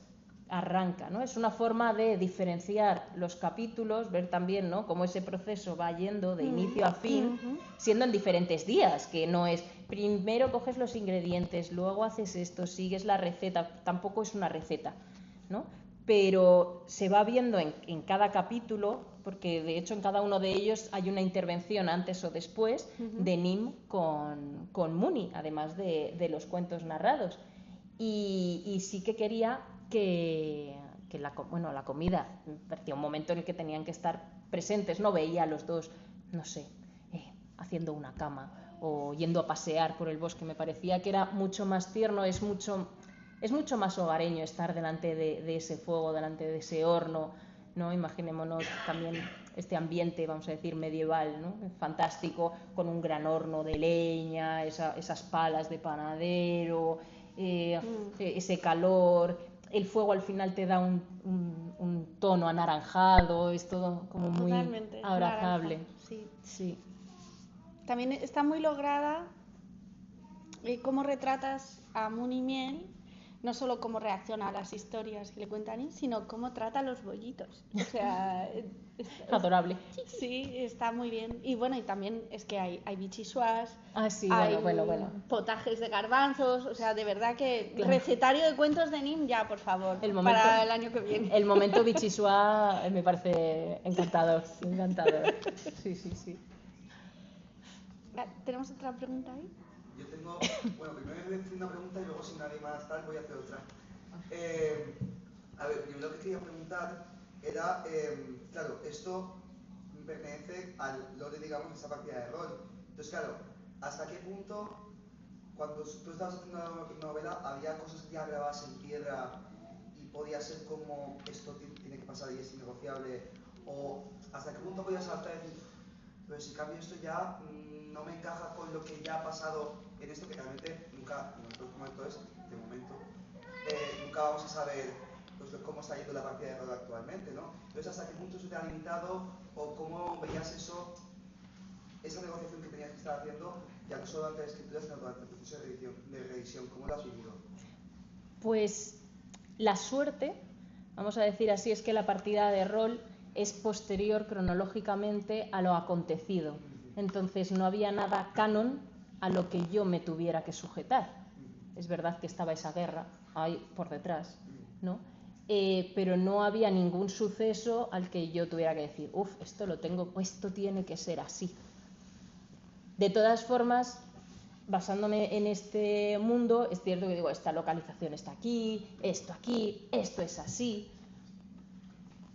arranca, ¿no? Es una forma de diferenciar los capítulos, ver también, ¿no?, cómo ese proceso va yendo de inicio a fin, siendo en diferentes días, que no es primero coges los ingredientes, luego haces esto, sigues la receta, tampoco es una receta, ¿no? Pero se va viendo en cada capítulo, porque de hecho en cada uno de ellos hay una intervención antes o después de Nim con Muni, además de los cuentos narrados. Y sí que quería que la comida, parecía un momento en el que tenían que estar presentes, no veía a los dos, no sé, haciendo una cama o yendo a pasear por el bosque, me parecía que era mucho más tierno, es mucho más hogareño estar delante de ese fuego, delante de ese horno, ¿no? Imaginémonos también este ambiente, vamos a decir, medieval, ¿no? Fantástico, con un gran horno de leña, esas palas de panadero, ese calor, el fuego al final te da un tono anaranjado, es todo como muy Totalmente, abrazable. naranja, Sí. También está muy lograda cómo retratas a Muni Miel, no solo cómo reacciona a las historias que le cuentan, sino cómo trata a los bollitos. O sea, adorable. Sí, está muy bien. Y bueno, y también es que hay bichisuas, Sí, hay bueno. potajes de garbanzos, o sea, de verdad que recetario de cuentos de Nim ya, por favor, para el año que viene. El momento bichisua me parece encantador. Sí. ¿Tenemos otra pregunta ahí? Yo tengo, primero voy a hacer una pregunta y luego si nadie más tal voy a hacer otra. A ver, primero lo que quería preguntar era, claro, esto pertenece al lore, digamos, de esa partida de rol. Entonces, claro, ¿hasta qué punto, cuando tú estabas haciendo la novela, había cosas ya grabadas en piedra y podía ser como esto tiene que pasar y es innegociable? ¿O hasta qué punto podías adaptar y decir, pero si cambio esto ya no me encaja con lo que ya ha pasado en esto, que realmente nunca, como esto es, de momento, nunca vamos a saber pues, cómo está yendo la partida de rol actualmente, ¿no? Entonces, ¿hasta qué punto eso te ha limitado o cómo veías eso, esa negociación que tenías que estar haciendo, ya no solo durante la escritura, sino durante el proceso de revisión? ¿Cómo lo has vivido? Pues la suerte, vamos a decir así, es que la partida de rol es posterior cronológicamente a lo acontecido. Entonces no había nada canon a lo que yo me tuviera que sujetar. Es verdad que estaba esa guerra ahí por detrás, ¿no? Pero no había ningún suceso al que yo tuviera que decir, esto lo tengo, esto tiene que ser así. De todas formas, basándome en este mundo, es cierto que digo, esta localización está aquí, esto es así,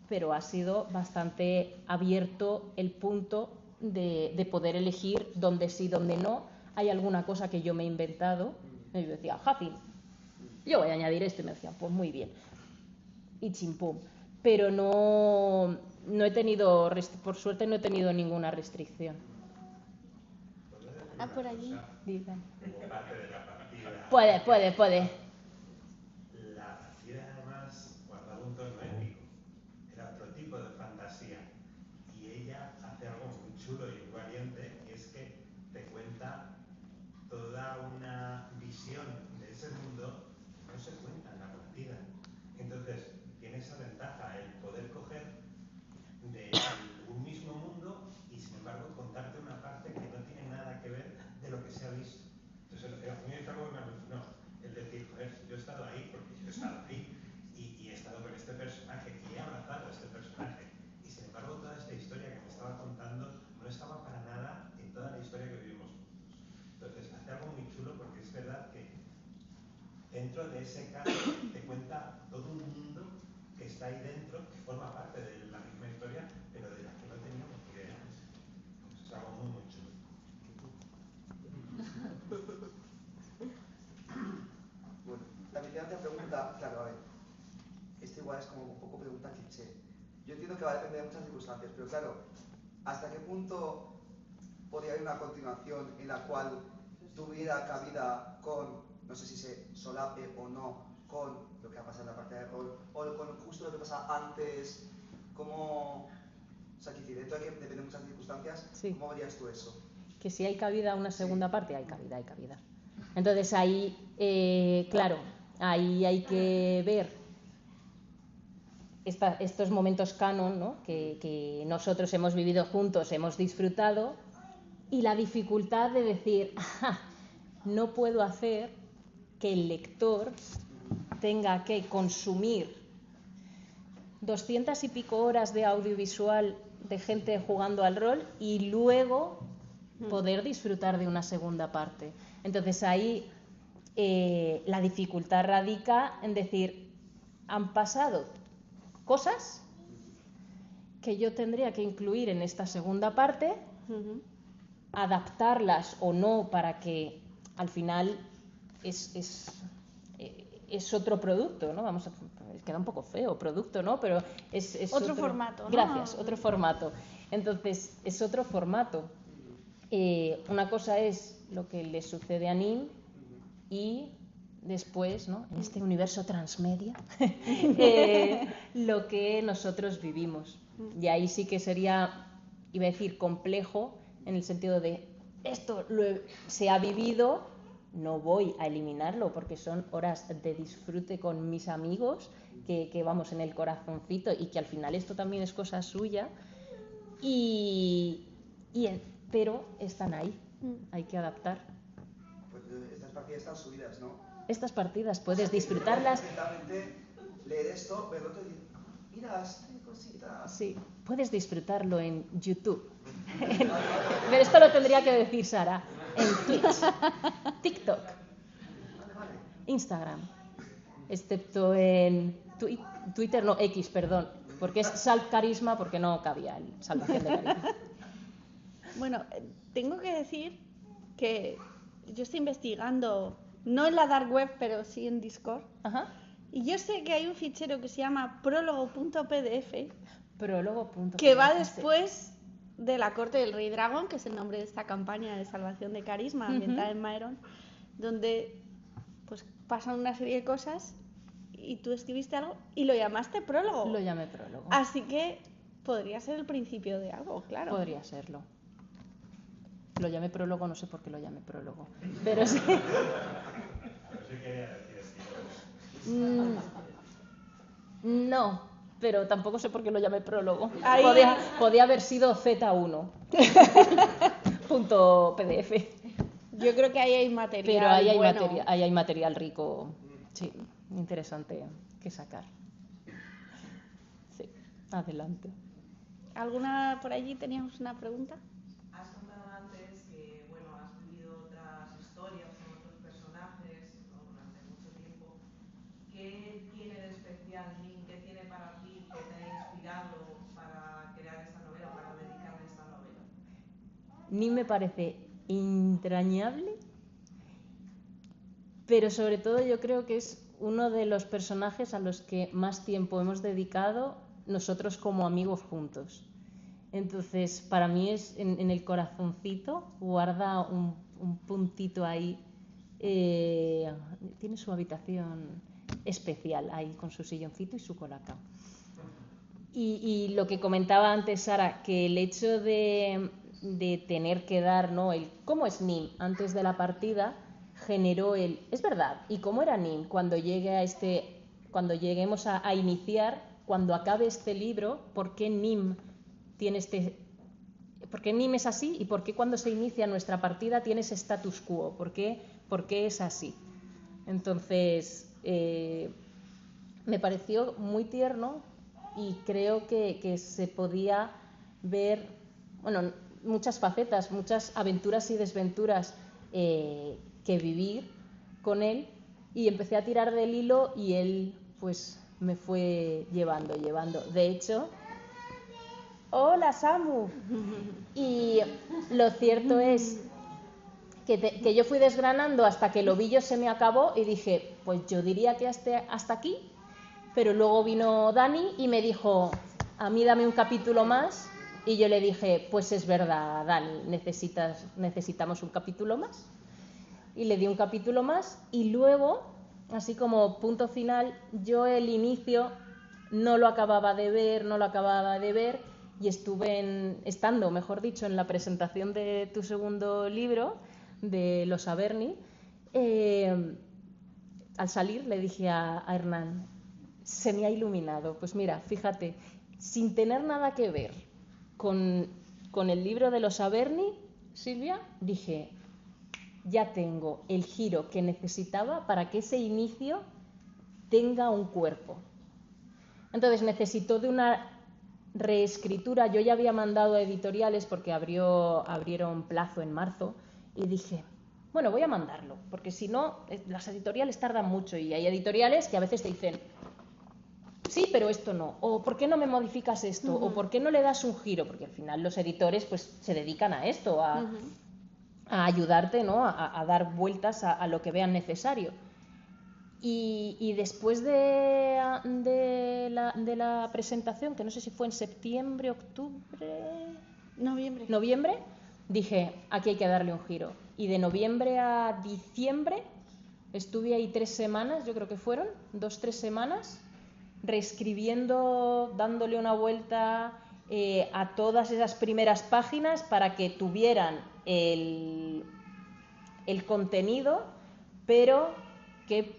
pero ha sido bastante abierto el punto de poder elegir dónde sí, dónde no. Hay alguna cosa que yo me he inventado, y yo decía, fácil, yo voy a añadir esto, y me decían, pues muy bien, y chimpum. Pero no he tenido, por suerte no he tenido ninguna restricción. Por allí. Diga. Como parte de la partida. Puede. La partida además guardaba un tono épico. Era otro tipo de fantasía. Y ella hace algo muy chulo y muy valiente, y es que te cuenta toda una visión de ese mundo que no se cuenta en la partida. Entonces, tiene esa ventaja, el poder coger de un mismo mundo y sin embargo contarte una parte que no tiene nada que ver de lo que se ha visto. Entonces, a mí es algo que me alucinó, el decir, joder, yo he estado ahí porque yo he estado ahí y he estado con este personaje y he abrazado a este personaje. Y sin embargo, toda esta historia que me estaba contando no estaba para nada en toda la historia que vivimos juntos. Entonces, hace algo muy chulo porque es verdad que dentro de ese caso te cuenta todo un mundo que está ahí dentro, que forma parte de la misma historia, pero de la que no teníamos idea. Eso es algo muy, muy chulo. Bueno, también tengo otra pregunta, claro, a ver, esto igual es como un poco pregunta cliché. Yo entiendo que va a depender de muchas circunstancias, pero claro, ¿hasta qué punto podría haber una continuación en la cual tuviera cabida con, no sé si se solape o no, con lo que ha pasado en la partida de rol, o con justo lo que pasa antes, cómo, o sea, que dentro de que depende de muchas circunstancias, Sí. ¿cómo verías tú eso? Que si hay cabida a una segunda parte, hay cabida. Entonces ahí, claro, ahí hay que ver estos momentos canon, ¿no? que nosotros hemos vivido juntos, hemos disfrutado, y la dificultad de decir, no puedo hacer que el lector tenga que consumir 200 y pico horas de audiovisual de gente jugando al rol y luego poder disfrutar de una segunda parte. Entonces ahí la dificultad radica en decir, han pasado cosas que yo tendría que incluir en esta segunda parte, adaptarlas o no para que al final es otro producto, ¿no? Queda un poco feo producto, ¿no? Pero es otro formato, ¿no? Gracias, otro formato. Entonces, es otro formato. Una cosa es lo que le sucede a Nim y después, ¿no? En este universo transmedia, lo que nosotros vivimos. Y ahí sí que sería, iba a decir, complejo, en el sentido de esto se ha vivido, no voy a eliminarlo porque son horas de disfrute con mis amigos que vamos en el corazoncito y que al final esto también es cosa suya pero están ahí, hay que adaptar. Pues estas partidas están subidas, ¿no? Estas partidas puedes disfrutarlas. Perfectamente leer esto, verlo y decir, mira, qué cosita. Sí, puedes disfrutarlo en YouTube. Pero esto lo tendría que decir Sara. En Twitch, TikTok, Instagram, excepto en Twitter, no, X, perdón, porque es Salv Carisma, porque no cabía el Salvación de Carisma. Bueno, tengo que decir que yo estoy investigando, no en la dark web, pero sí en Discord. Ajá. Y yo sé que hay un fichero que se llama prólogo.pdf. Prólogo.pdf. Que va después de la corte del Rey Dragón, que es el nombre de esta campaña de salvación de carisma ambientada en Maeron, donde pues pasan una serie de cosas y tú escribiste algo y lo llamaste prólogo. Lo llamé prólogo. Así que podría ser el principio de algo, claro. Podría serlo. Lo llamé prólogo, no sé por qué lo llamé prólogo. Pero sí. No, pero tampoco sé por qué lo llamé prólogo. Ahí- Podía haber sido Z1. Punto PDF. Yo creo que ahí hay material. Pero ahí bueno. hay material rico, sí, interesante que sacar. Sí, adelante. ¿Alguna por allí teníamos una pregunta? Has contado antes que, bueno, has vivido otras historias con otros personajes, ¿no?, durante mucho tiempo. ¿Qué tiene de especial Nin? ¿Qué tiene para ti que te ha inspirado para crear esta novela, para dedicarle esta novela? Nin me parece entrañable, pero sobre todo yo creo que es uno de los personajes a los que más tiempo hemos dedicado nosotros como amigos juntos. Entonces, para mí es en el corazoncito, guarda un puntito ahí. Tiene su habitación especial ahí con su silloncito y su colacao. Y lo que comentaba antes Sara, que el hecho de tener que dar, ¿no?, el cómo es Nim antes de la partida generó el es verdad, y cómo era Nim cuando lleguemos a iniciar, cuando acabe este libro, ¿por qué Nim tiene por qué Nim es así y por qué cuando se inicia nuestra partida tiene ese status quo? ¿Por qué es así? Entonces, me pareció muy tierno y creo que se podía ver, bueno, muchas facetas, muchas aventuras y desventuras que vivir con él, y empecé a tirar del hilo y él pues me fue llevando. De hecho, hola Samu. Y lo cierto es que yo fui desgranando hasta que el ovillo se me acabó y dije, pues yo diría que hasta aquí, pero luego vino Dani y me dijo, a mí dame un capítulo más, y yo le dije, pues es verdad, Dani, necesitamos un capítulo más, y le di un capítulo más, y luego, así como punto final, yo el inicio no lo acababa de ver, y estando, mejor dicho, en la presentación de tu segundo libro, de Los Averni, al salir le dije a Hernán, se me ha iluminado. Pues mira, fíjate, sin tener nada que ver con el libro de Los Averni, Silvia, dije, ya tengo el giro que necesitaba para que ese inicio tenga un cuerpo. Entonces necesitó de una reescritura. Yo ya había mandado a editoriales porque abrieron plazo en marzo, y dije, bueno, voy a mandarlo, porque si no, las editoriales tardan mucho, y hay editoriales que a veces te dicen, sí, pero esto no, o ¿por qué no me modificas esto? O ¿por qué no le das un giro? Porque al final los editores pues se dedican a esto, a ayudarte, ¿no?, a dar vueltas a lo que vean necesario. Y después de la presentación, que no sé si fue en septiembre, octubre, noviembre, dije, aquí hay que darle un giro. Y de noviembre a diciembre estuve ahí 3 semanas, yo creo que fueron 2-3 semanas, reescribiendo, dándole una vuelta a todas esas primeras páginas para que tuvieran el contenido, pero que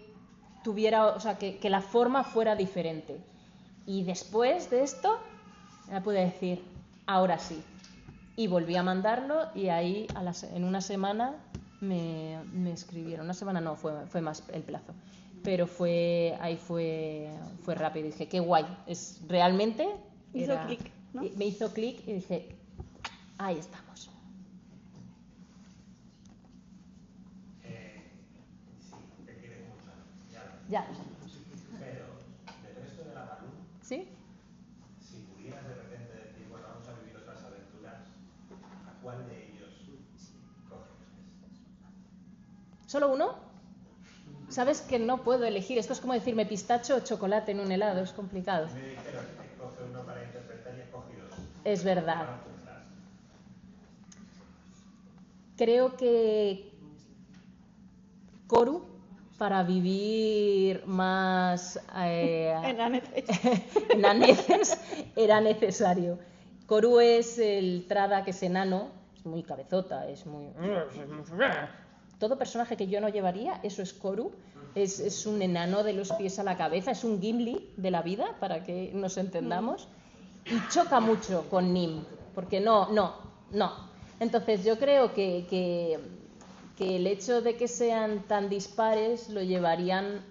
tuviera, o sea, que la forma fuera diferente. Y después de esto, ya pude decir, ahora sí. Y volví a mandarlo, y ahí en una semana me escribieron. Una semana no, fue más el plazo. Pero fue rápido. Y dije, qué guay. Realmente Hizo clic, ¿no? Me hizo clic y dije, ahí estamos. Sí, te quieres mucho, Ya. Pero, del resto de la Balú, ¿Sí? si pudieras de repente decir, bueno, vamos a vivir otras aventuras, ¿a cuál de ellos coges? ¿Solo uno? Sabes que no puedo elegir. Esto es como decirme pistacho o chocolate en un helado. Es complicado. Me dijeron que coge uno para interpretar y escogí 2. Es verdad. Creo que Coru, para vivir más enaneces, era necesario. Coru es el Trada, que es enano, es muy cabezota, es muy... Todo personaje que yo no llevaría, eso es Coru, es un enano de los pies a la cabeza, es un Gimli de la vida, para que nos entendamos, y choca mucho con Nim, porque no. Entonces yo creo que el hecho de que sean tan dispares los llevaría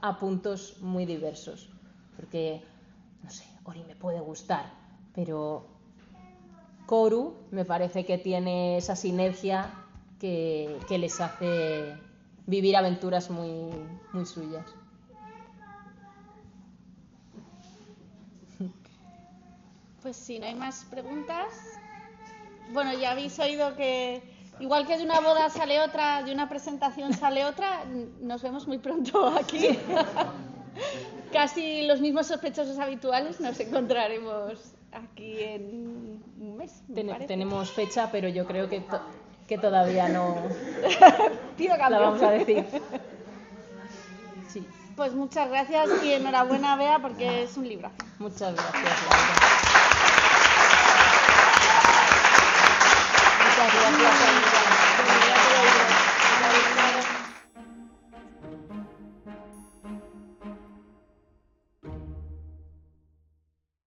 a puntos muy diversos, porque, no sé, Ori me puede gustar, pero Koru me parece que tiene esa sinergia que les hace vivir aventuras muy, muy suyas. Pues si no hay más preguntas, bueno, ya habéis oído que igual que de una boda sale otra, de una presentación sale otra, nos vemos muy pronto aquí. Casi los mismos sospechosos habituales nos encontraremos aquí en un mes. Tenemos fecha, pero yo creo que todavía no la vamos a decir. Sí. Pues muchas gracias y enhorabuena, Bea, porque es un librazo. Muchas gracias, Laura. Muchas gracias.